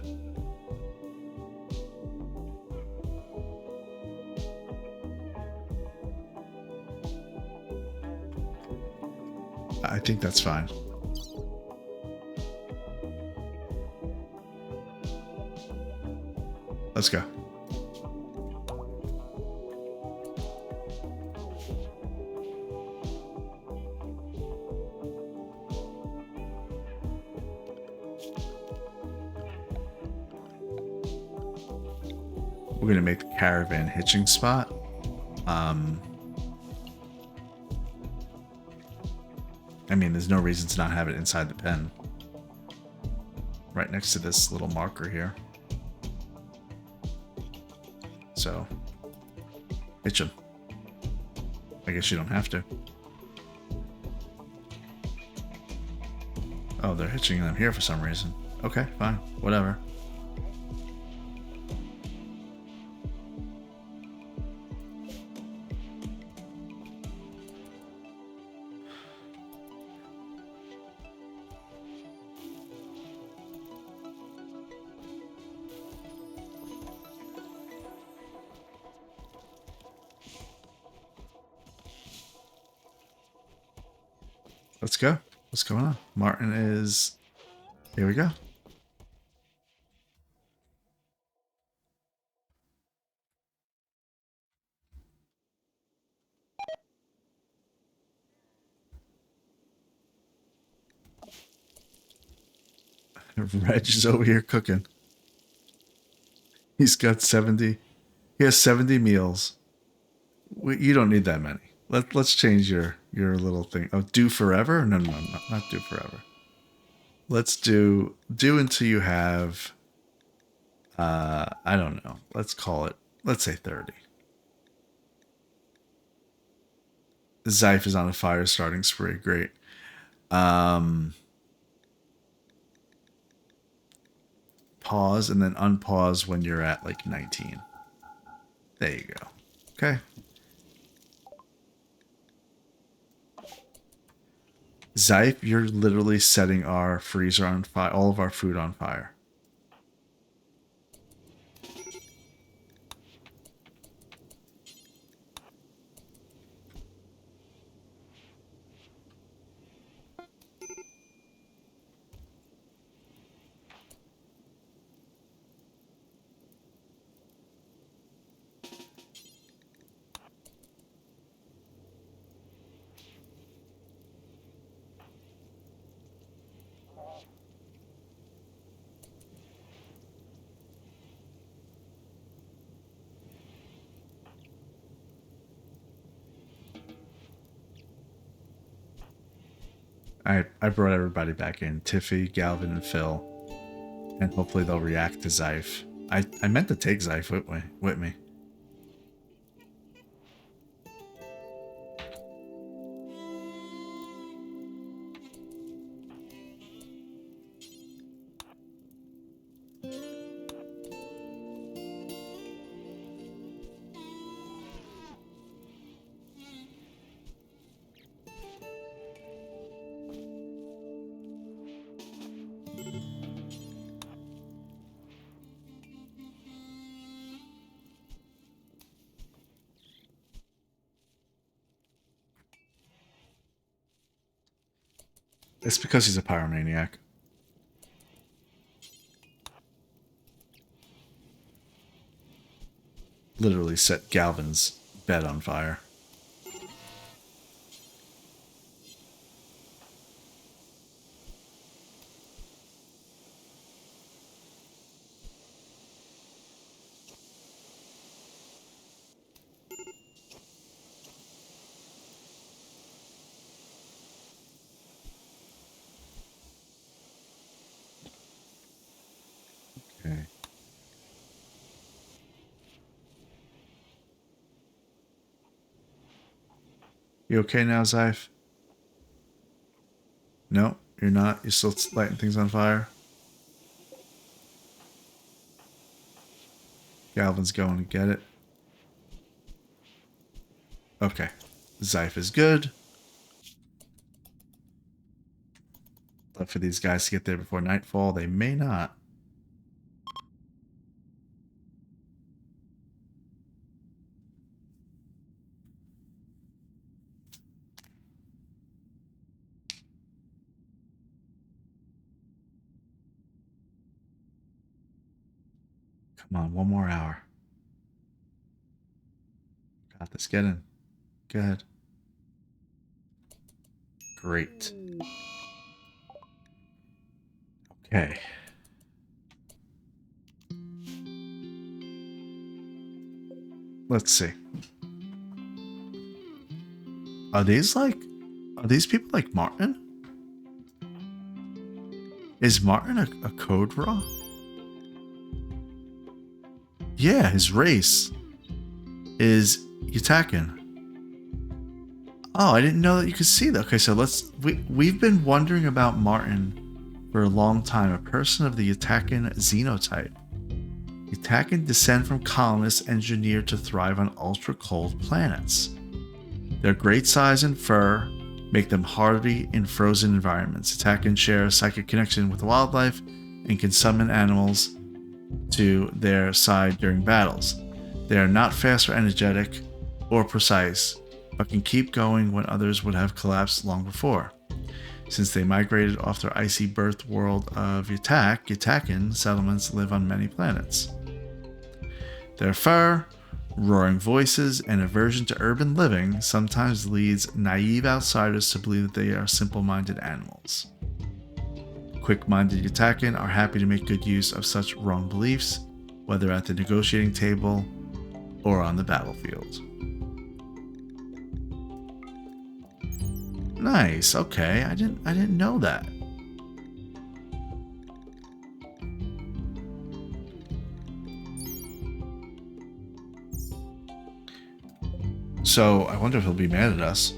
Speaker 1: I think that's fine. Let's go. We're going to make the caravan hitching spot. I mean, there's no reason to not have it inside the pen. Right next to this little marker here. So, hitch them. I guess you don't have to. Oh, they're hitching them here for some reason. Okay, fine. Whatever. Let's go. What's going on? Martin is... Here we go. Reg is over here cooking. He's got 70. He has 70 meals. You don't need that many. Let's change your little thing. Oh, do forever? No, not do forever. Let's do until you have I don't know. Let's call it, let's say 30. Zyph is on a fire starting spree. Great. Pause and then unpause when you're at like 19. There you go. Okay. Zyph, you're literally setting our freezer on fire, all of our food on fire. I brought everybody back in. Tiffy, Galvin, and Phil. And hopefully they'll react to Zyph. I meant to take Zyph with me. It's because he's a pyromaniac. Literally set Galvin's bed on fire. Okay. You okay now, Zyph? No, you're not. You're still lighting things on fire. Galvin's going to get it. Okay. Zyph is good. But for these guys to get there before nightfall, they may not. Come on, one more hour. Got this. Get in. Go ahead. Great. Okay. Let's see. Are these people like Martin? Is Martin a code raw? Yeah, his race is Yutakin. Oh, I didn't know that you could see that. Okay, so we've been wondering about Martin for a long time, a person of the Yutakin xenotype. Yutakin descend from colonists engineered to thrive on ultra-cold planets. Their great size and fur make them hardy in frozen environments. Yutakin share a psychic connection with wildlife and can summon animals to their side during battles. They are not fast or energetic or precise, but can keep going when others would have collapsed long before. Since they migrated off their icy birth world of Yutakin settlements live on many planets. Their fur, roaring voices, and aversion to urban living sometimes leads naive outsiders to believe that they are simple-minded animals. quick-minded Yutakin are happy to make good use of such wrong beliefs, whether at the negotiating table or on the battlefield. Nice. Okay, I didn't know that. So I wonder if he'll be mad at us.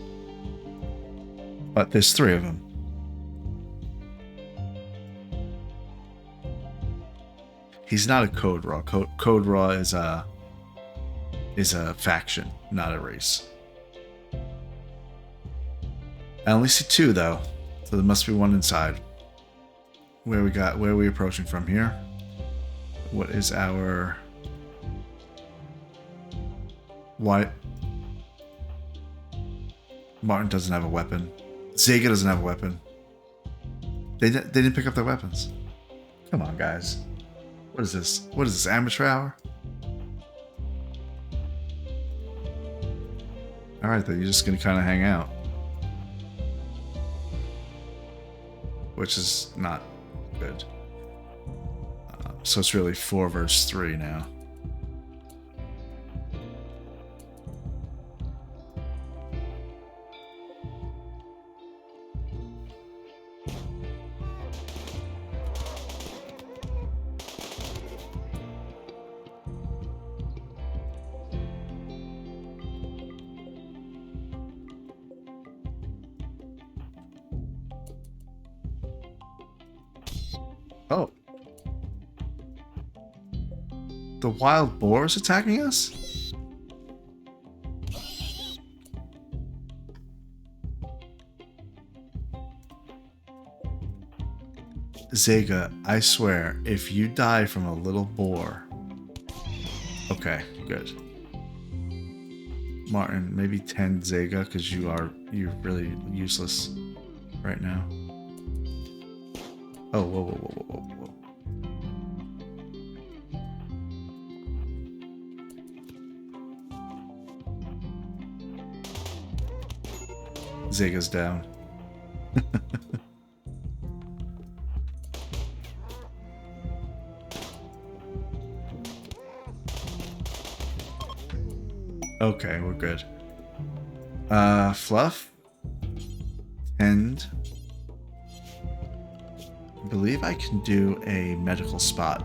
Speaker 1: But there's 3 of them. He's not a Code Raw. Code Raw is a faction, not a race. I only see 2 though, so there must be one inside. Where are we approaching from here? What is our... Why? Martin doesn't have a weapon. Zega doesn't have a weapon. They didn't pick up their weapons. Come on, guys. What is this? What is this, amateur hour? Alright, then you're just gonna kind of hang out. Which is not good. So it's really 4 versus 3 now. Oh. The wild boar is attacking us? Zega, I swear, if you die from a little boar... Okay, good. Martin, maybe 10 Zega, because you're really useless right now. Oh, whoa. Zega's down. Okay, we're good. Fluff? And I believe I can do a medical spot.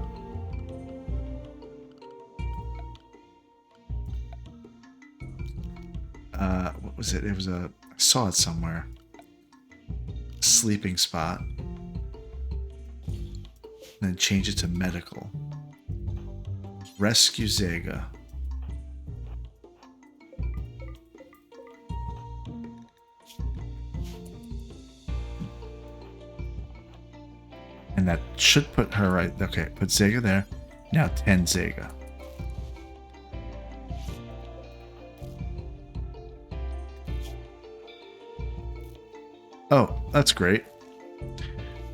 Speaker 1: What was it? It was I saw it somewhere. Sleeping spot. And then change it to medical. Rescue Zega. And that should put her right. Okay, put Zega there. Now 10 Zega. Oh, that's great.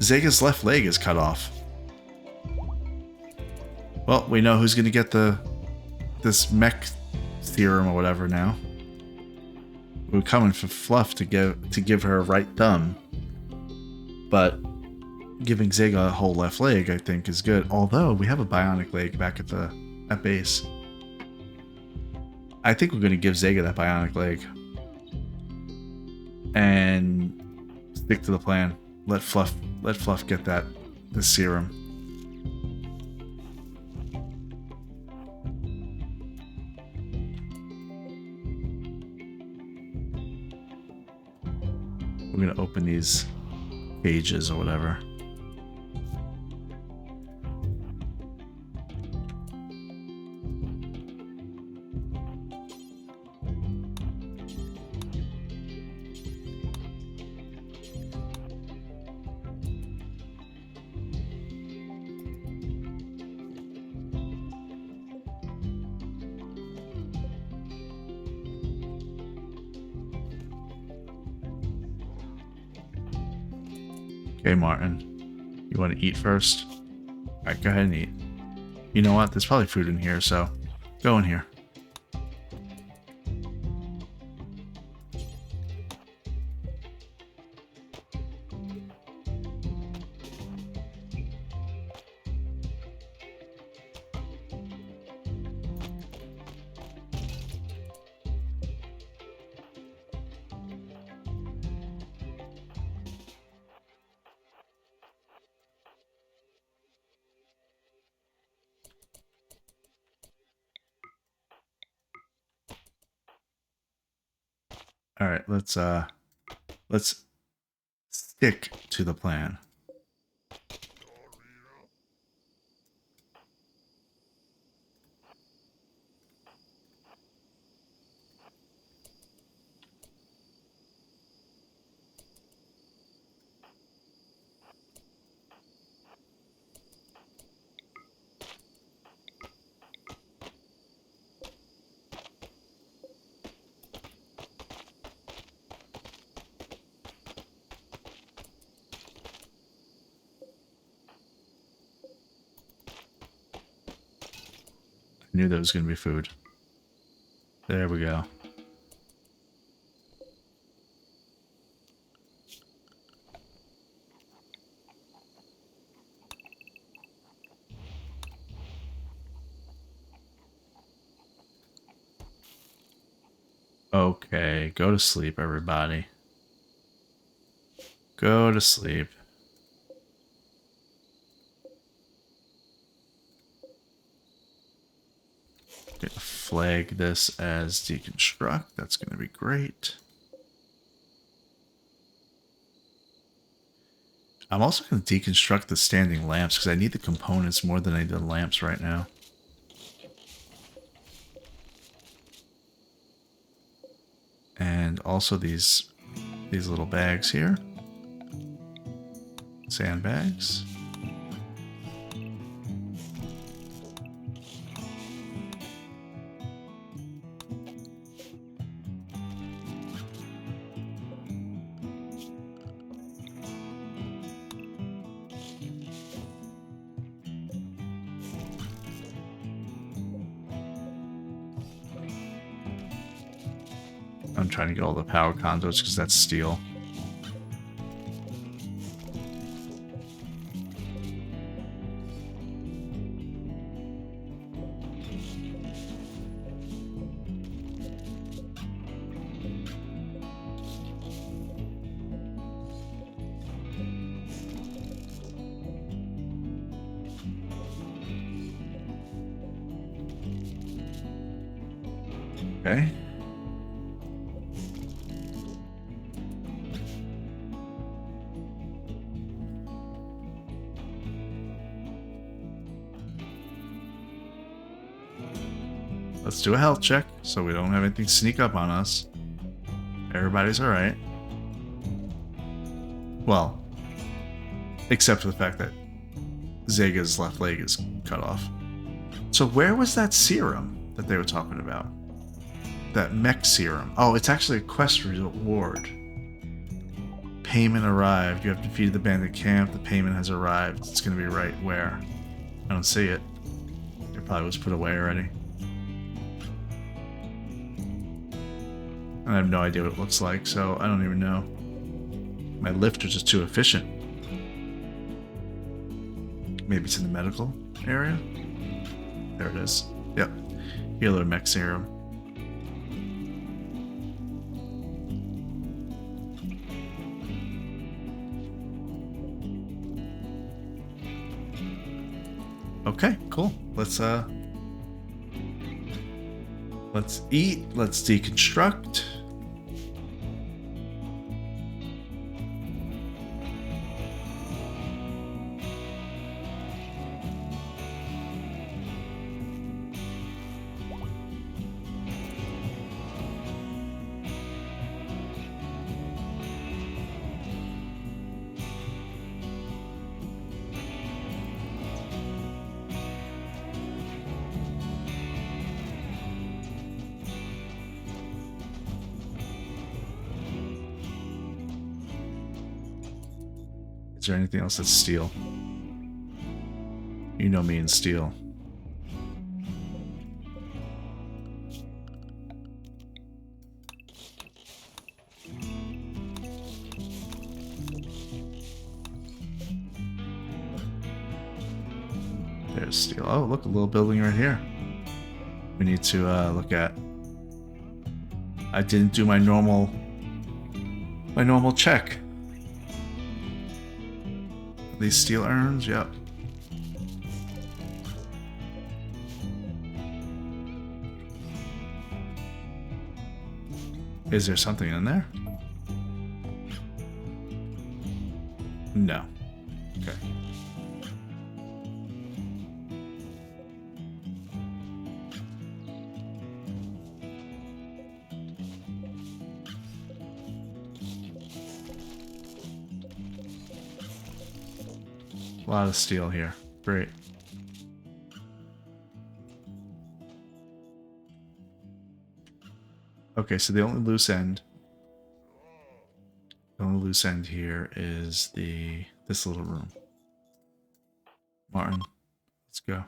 Speaker 1: Zega's left leg is cut off. Well, we know who's going to get this mech theorem or whatever now. We're coming for Fluff to give her a right thumb. But giving Zega a whole left leg, I think, is good. Although we have a bionic leg back at base. I think we're going to give Zega that bionic leg. And stick to the plan. Let Fluff get the serum. We're going to open these cages or whatever. Okay, Martin. You want to eat first? Alright, go ahead and eat. You know what? There's probably food in here, so go in here. All right, let's stick to the plan. I knew there was going to be food. There we go. Okay, go to sleep, everybody. Go to sleep. Gonna flag this as deconstruct. That's going to be great. I'm also going to deconstruct the standing lamps because I need the components more than I need the lamps right now. And also these little bags here. Sandbags. I'm trying to get all the power conduits because that's steel. Okay. Let's do a health check so we don't have anything sneak up on us. Everybody's alright. Well, except for the fact that Zega's left leg is cut off. So where was that serum that they were talking about? That mech serum. Oh, it's actually a quest reward. Payment arrived. You have defeated the bandit camp. The payment has arrived. It's going to be right where? I don't see it. It probably was put away already. I have no idea what it looks like, so I don't even know. My lift was just too efficient. Maybe it's in the medical area? There it is. Yep. Healer mech serum. Okay, cool. Let's eat, let's deconstruct. Is there anything else that's steel? You know me and steel. There's steel. Oh, look, a little building right here. We need to look at. I didn't do my normal check. These steel urns, yep. Is there something in there? No. Okay. A lot of steel here. Great. Okay, so the only loose end here is this little room. Martin, let's go.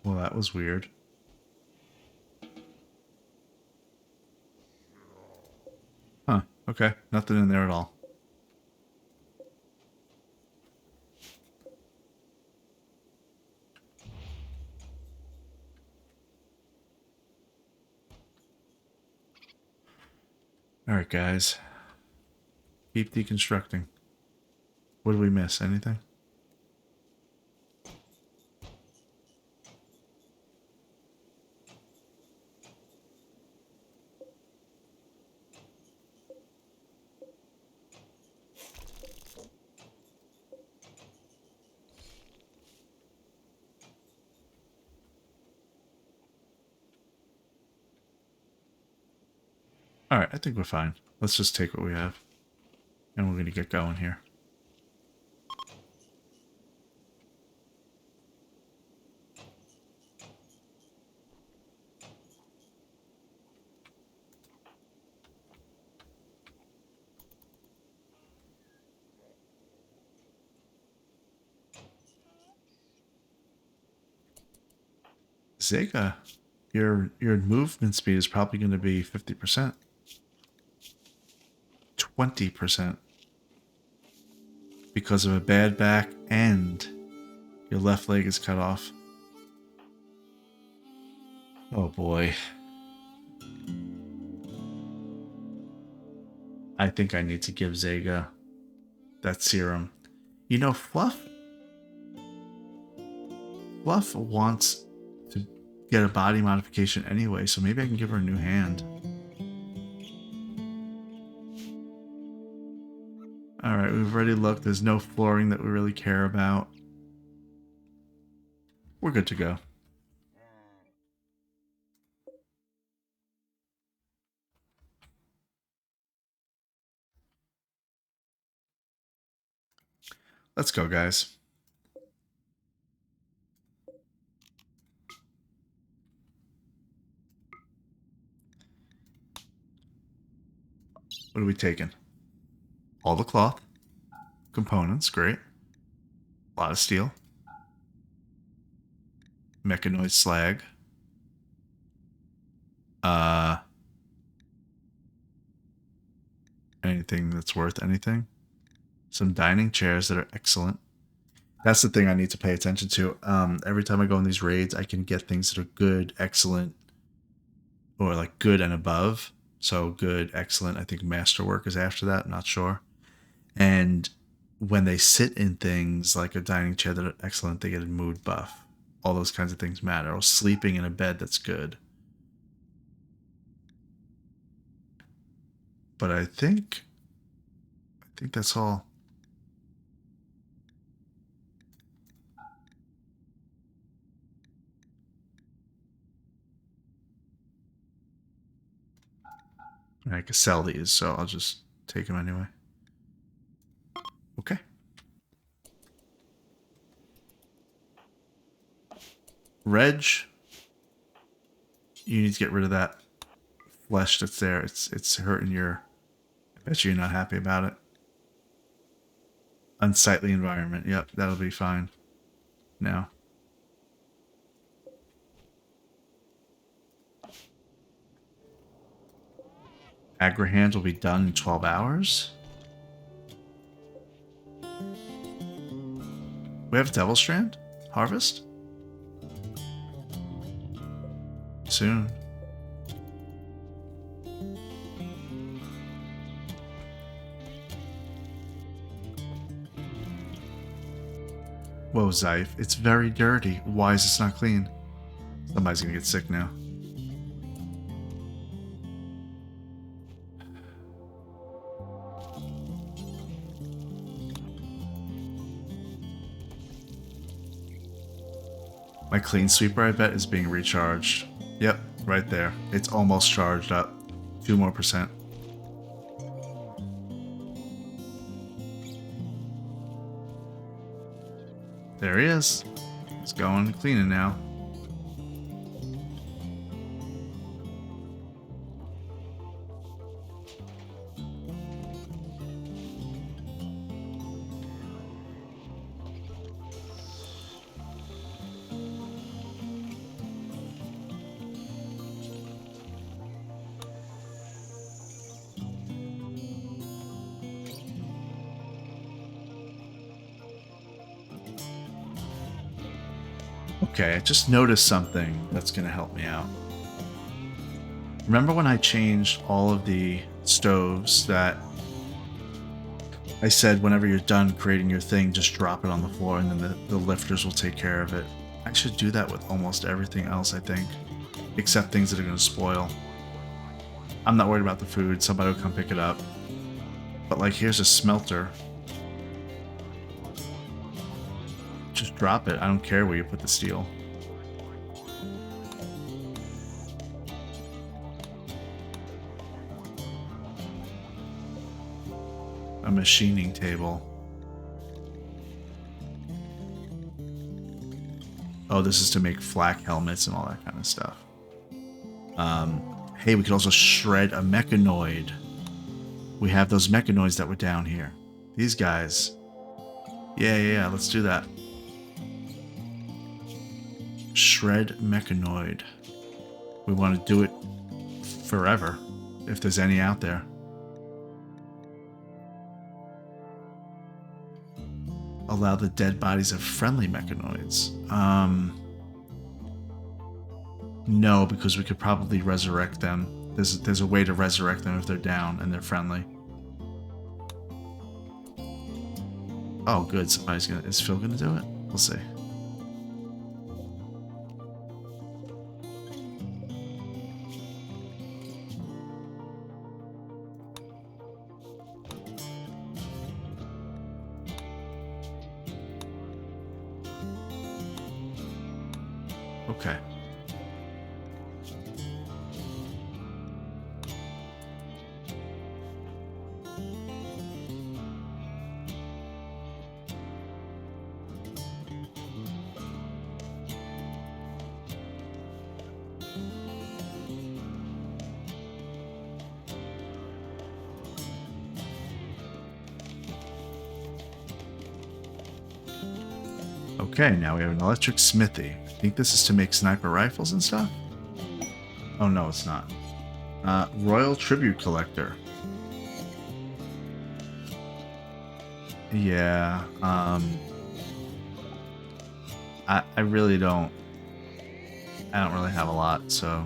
Speaker 1: Well, that was weird. Huh, okay. Nothing in there at all. Alright, guys. Keep deconstructing. What did we miss? Anything? Alright, I think we're fine. Let's just take what we have. And we're going to get going here. Zega, your movement speed is probably going to be 50%. 20%. Because of a bad back and your left leg is cut off. Oh boy. I think I need to give Zega that serum. You know, Fluff wants to get a body modification anyway, so maybe I can give her a new hand. Alright, we've already looked. There's no flooring that we really care about. We're good to go. Let's go, guys. What are we taking? All the cloth. Components, great. A lot of steel. Mechanoid slag. Anything that's worth anything. Some dining chairs that are excellent. That's the thing I need to pay attention to. Every time I go on these raids, I can get things that are good, excellent, or like good and above. So good, excellent. I think masterwork is after that. I'm not sure. And when they sit in things like a dining chair that are excellent, they get a mood buff. All those kinds of things matter. Or sleeping in a bed that's good. But I think that's all. I can sell these, so I'll just take them anyway. Okay. Reg, you need to get rid of that flesh that's there. It's hurting your... I bet you're not happy about it. Unsightly environment. Yep, that'll be fine. Now. Agrahand will be done in 12 hours. We have Devil Strand? Harvest? Soon. Whoa, Zyfe, it's very dirty. Why is this not clean? Somebody's gonna get sick now. My clean sweeper, I bet, is being recharged. Yep, right there. It's almost charged up. 2 more percent. There he is. He's going and cleaning now. Okay, I just noticed something that's going to help me out. Remember when I changed all of the stoves that I said whenever you're done creating your thing, just drop it on the floor and then the lifters will take care of it? I should do that with almost everything else, I think. Except things that are going to spoil. I'm not worried about the food. Somebody will come pick it up. But like, here's a smelter. Just drop it. I don't care where you put the steel. A machining table. Oh, this is to make flak helmets and all that kind of stuff. Hey, we could also shred a mechanoid. We have those mechanoids that were down here. These guys. Yeah, let's do that. Shred mechanoid. We want to do it forever, if there's any out there. Allow the dead bodies of friendly mechanoids. No, because we could probably resurrect them. There's a way to resurrect them if they're down and they're friendly. Oh, good. Is Phil gonna do it? We'll see. Okay. Okay, now we have an electric smithy. I think this is to make sniper rifles and stuff? Oh no, it's not. Royal Tribute Collector. Yeah, I really don't... I don't really have a lot, so...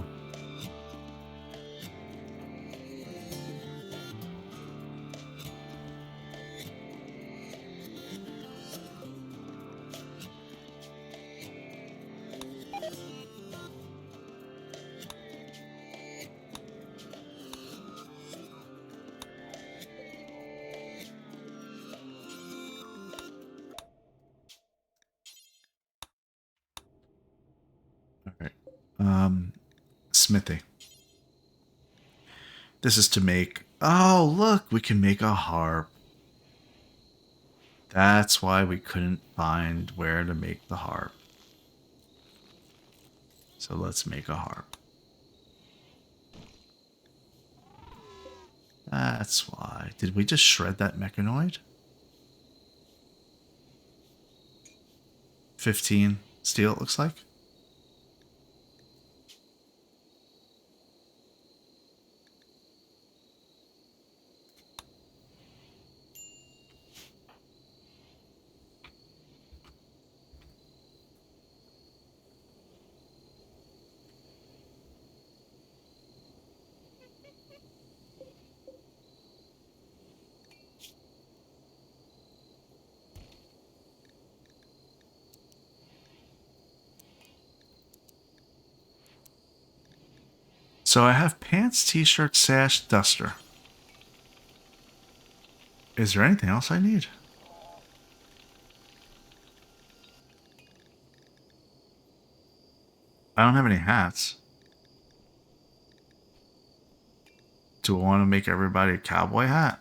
Speaker 1: Okay. Smithy. This is to make... Oh, look! We can make a harp. That's why we couldn't find where to make the harp. So let's make a harp. That's why. Did we just shred that mechanoid? 15 steel, it looks like. So I have pants, t-shirt, sash, duster. Is there anything else I need? I don't have any hats. Do I want to make everybody a cowboy hat?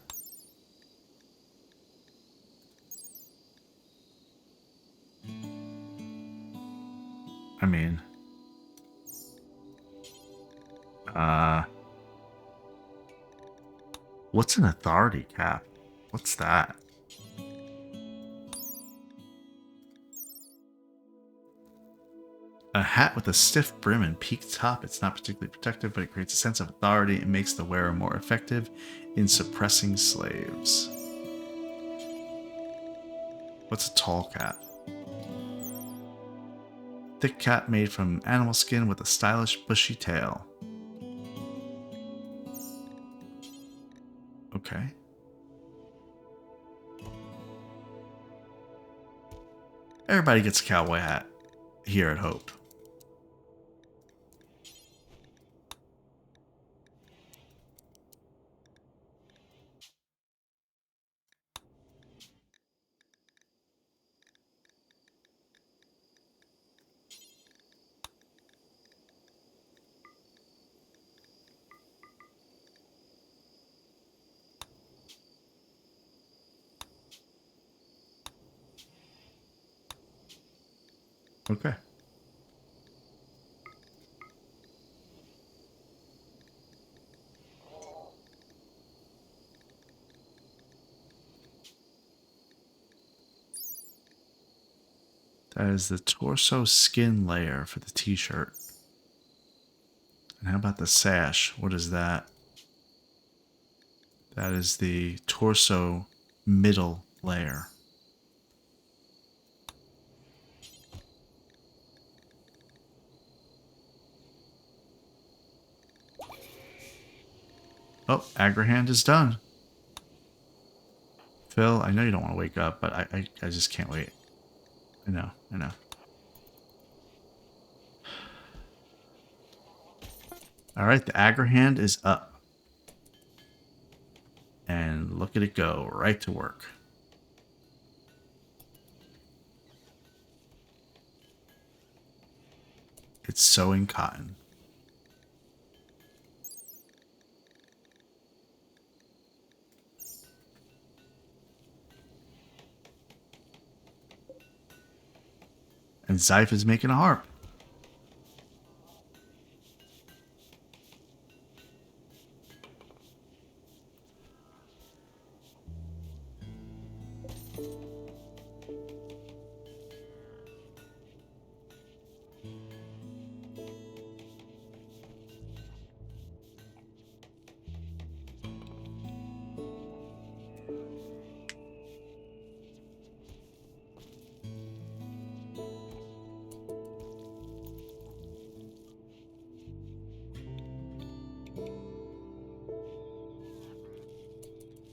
Speaker 1: I mean, what's an authority cap? What's that? A hat with a stiff brim and peaked top. It's not particularly protective, but it creates a sense of authority and makes the wearer more effective in suppressing slaves. What's a tall cap? Thick cap made from animal skin with a stylish bushy tail. Okay. Everybody gets a cowboy hat here at Hope. Okay. That is the torso skin layer for the t-shirt. And how about the sash? What is that? That is the torso middle layer. Oh, Agrahand is done. Phil, I know you don't want to wake up, but I just can't wait. I know. All right, the Agrahand is up. And look at it go, right to work. It's sewing cotton. And Zyph is making a harp.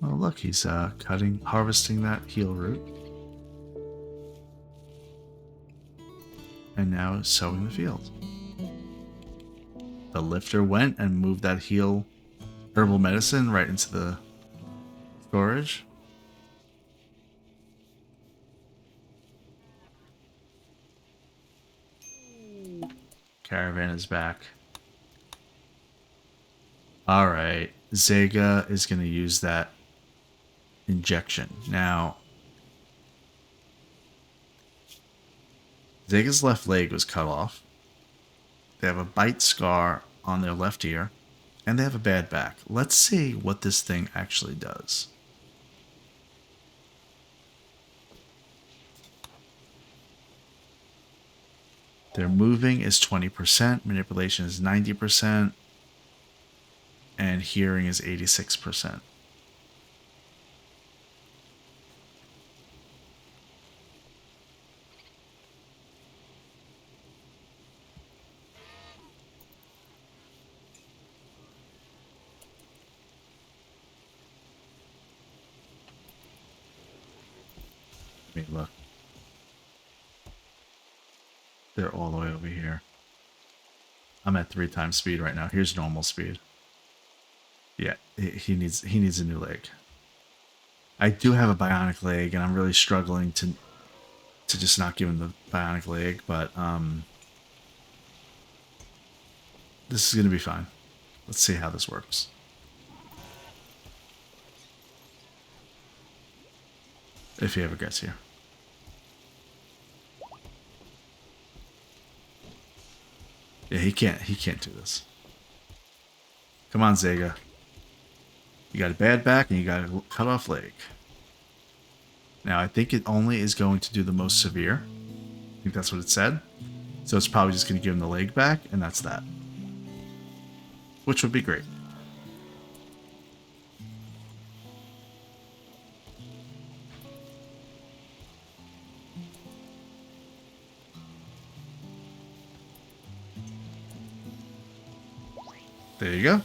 Speaker 1: Oh, look, he's harvesting that heel root. And now sowing the field. The lifter went and moved that heal herbal medicine right into the storage. Caravan is back. Alright, Zega is going to use that injection. Now, Zega's left leg was cut off. They have a bite scar on their left ear. And they have a bad back. Let's see what this thing actually does. Their moving is 20%, manipulation is 90%, and hearing is 86%. Let me look. They're all the way over here. I'm at 3 times speed right now. Here's normal speed. Yeah, he needs a new leg. I do have a bionic leg, and I'm really struggling to just not give him the bionic leg, but this is gonna be fine. Let's see how this works. If he ever gets here. Yeah, he can't do this. Come on, Zega. You got a bad back and you got a cut off leg. Now, I think it only is going to do the most severe. I think that's what it said. So it's probably just going to give him the leg back, and that's that. Which would be great. There you go.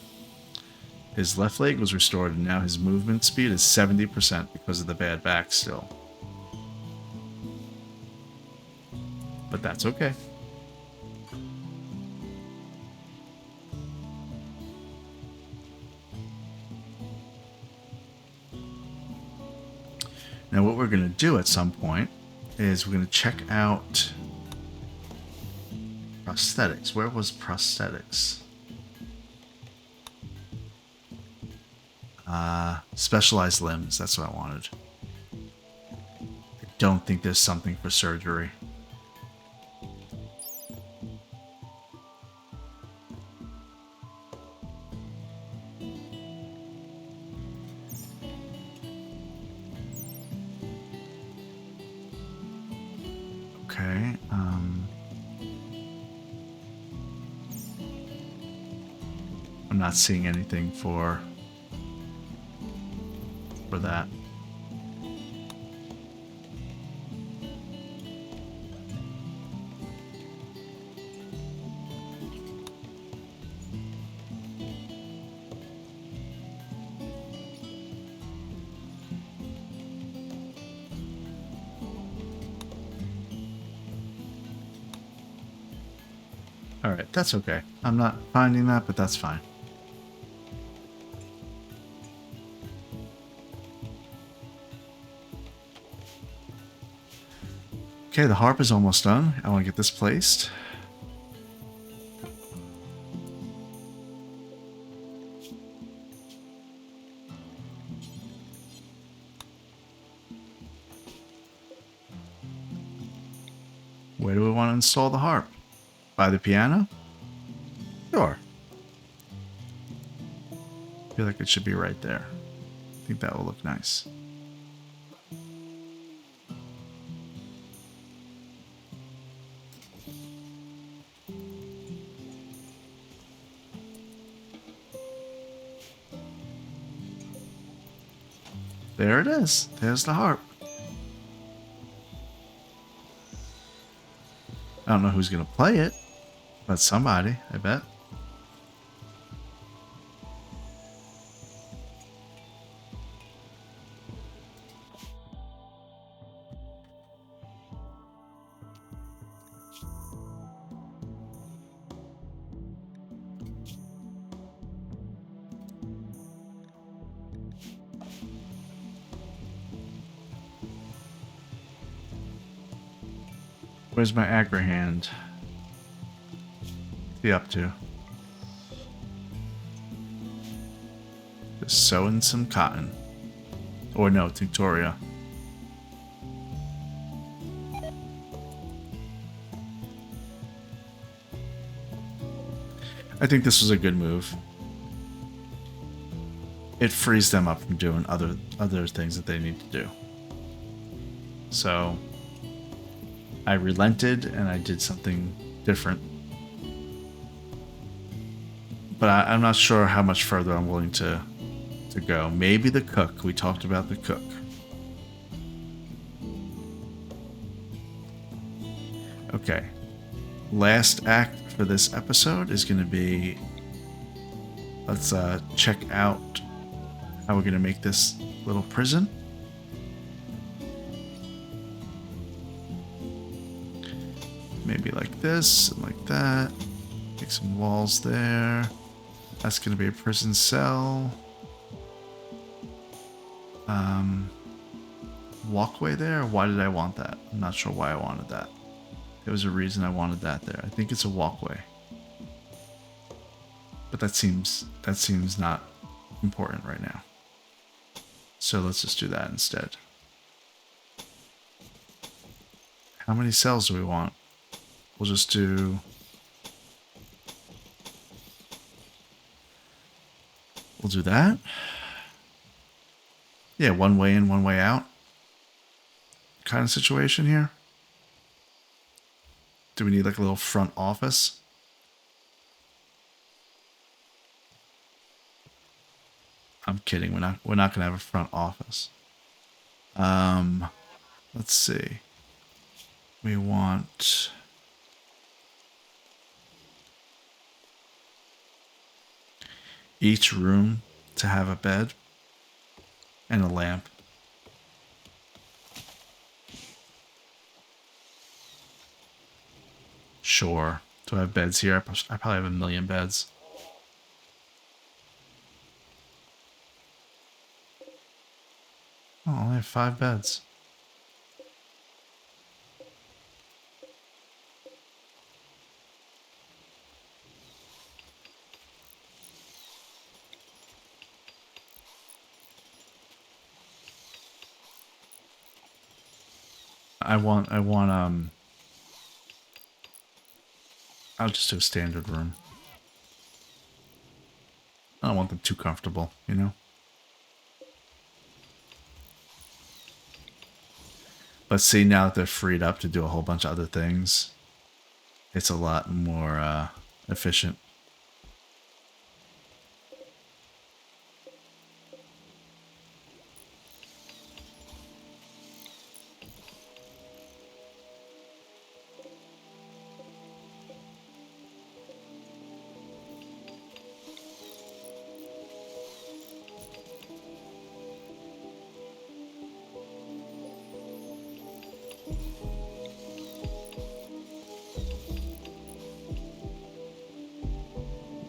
Speaker 1: His left leg was restored, and now his movement speed is 70% because of the bad back still. But that's okay. Now what we're going to do at some point is we're going to check out prosthetics. Where was prosthetics? Specialized limbs. That's what I wanted. I don't think there's something for surgery. Okay. I'm not seeing anything for that. All right, that's okay. I'm not finding that, but that's fine. Okay, the harp is almost done. I want to get this placed. Where do we want to install the harp? By the piano? Sure. I feel like it should be right there. I think that will look nice. There it is. There's the harp. I don't know who's going to play it, but somebody, I bet. Where's my agra hand? What's he up to? Just sewing some cotton. Or no, Victoria. I think this was a good move. It frees them up from doing other things that they need to do. So I relented and I did something different. But I'm not sure how much further I'm willing to go. Maybe the cook. We talked about the cook. Okay. Last act for this episode is going to be... Let's check out how we're going to make this little prison. Maybe like this and like that. Make some walls there. That's going to be a prison cell. Walkway there? Why did I want that? I'm not sure why I wanted that. There was a reason I wanted that there. I think it's a walkway. But that seems not important right now. So let's just do that instead. How many cells do we want? We'll just do... We'll do that. Yeah, one way in, one way out. Kind of situation here. Do we need like a little front office? I'm kidding. We're not gonna have a front office. Let's see. We want each room to have a bed and a lamp. Sure. Do I have beds here? I probably have a million beds. Oh, I only have 5 beds. I'll just do a standard room. I don't want them too comfortable, you know? But see, now that they're freed up to do a whole bunch of other things, it's a lot more efficient.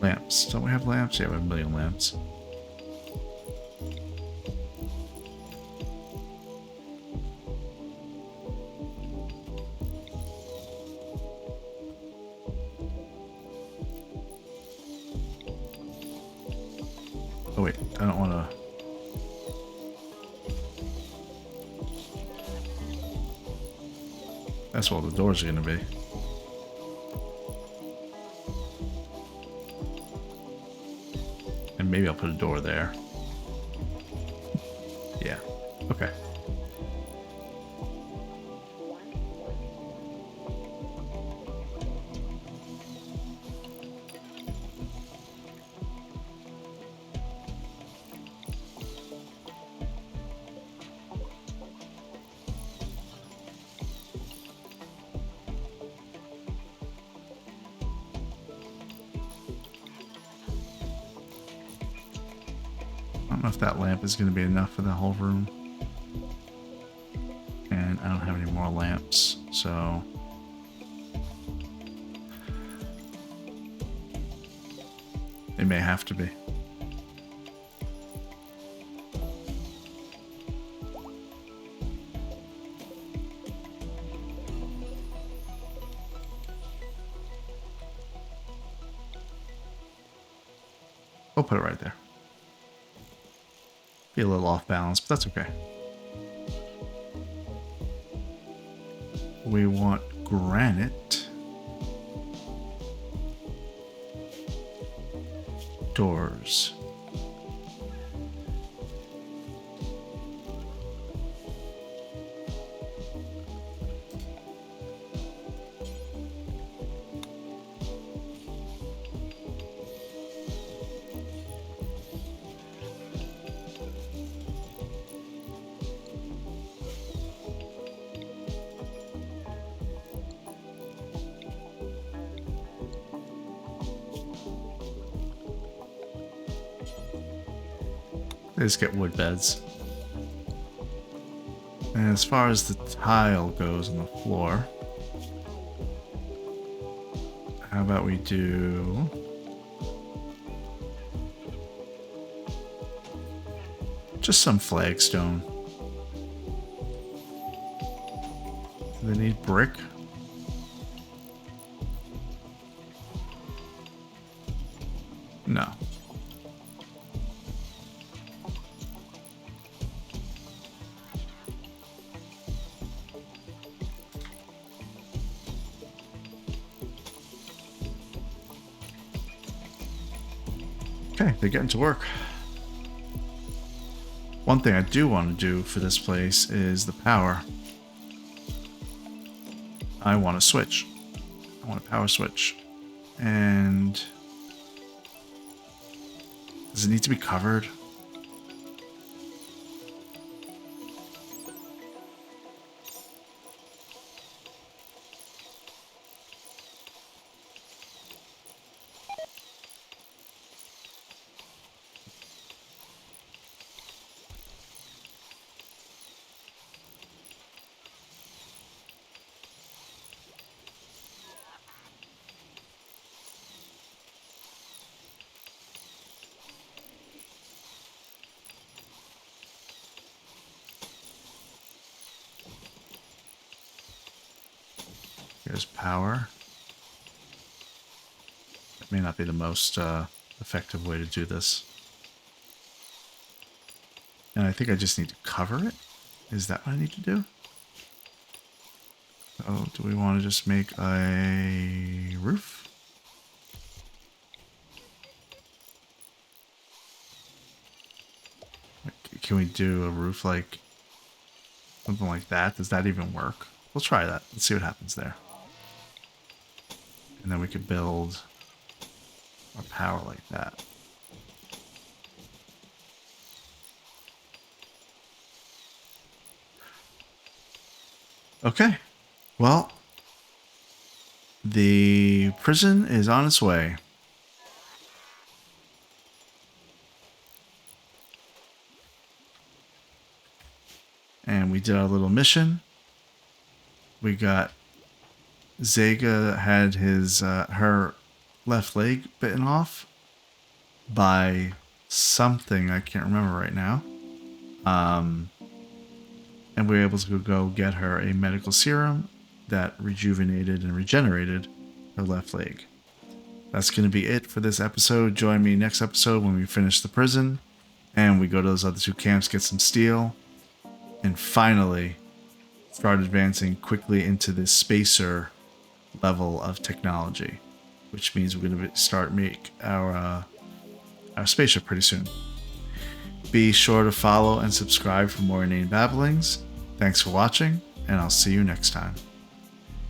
Speaker 1: Lamps. Don't we have lamps? Yeah, we have a million lamps. Oh wait, I don't want to... That's what the doors are going to be. And maybe I'll put a door there. Yeah. Okay. I don't know if that lamp is going to be enough for the whole room. And I don't have any more lamps, so... It may have to be. We'll put it right there. Be a little off balance, but that's okay. We want granite. Doors. They just get wood beds. And as far as the tile goes on the floor, How about we do... just some flagstone. Do they need brick? No. Okay, they're getting to work. One thing I do want to do for this place is the power. I want a switch. I want a power switch. And does it need to be covered? Here's power. That may not be the most effective way to do this. And I think I just need to cover it. Is that what I need to do? Oh, do we want to just make a roof? Can we do a roof like something like that? Does that even work? We'll try that. Let's see what happens there. And then we could build our power like that. Okay. Well, the prison is on its way. And we did our little mission. We got Zega had his her left leg bitten off by something I can't remember right now. And we were able to go get her a medical serum that rejuvenated and regenerated her left leg. That's going to be it for this episode. Join me next episode when we finish the prison and we go to those other two camps, get some steel, and finally start advancing quickly into this spacer level of technology, which means we're going to start make our spaceship pretty soon. Be sure to follow and subscribe for more inane babblings. Thanks for watching, and I'll see you next time.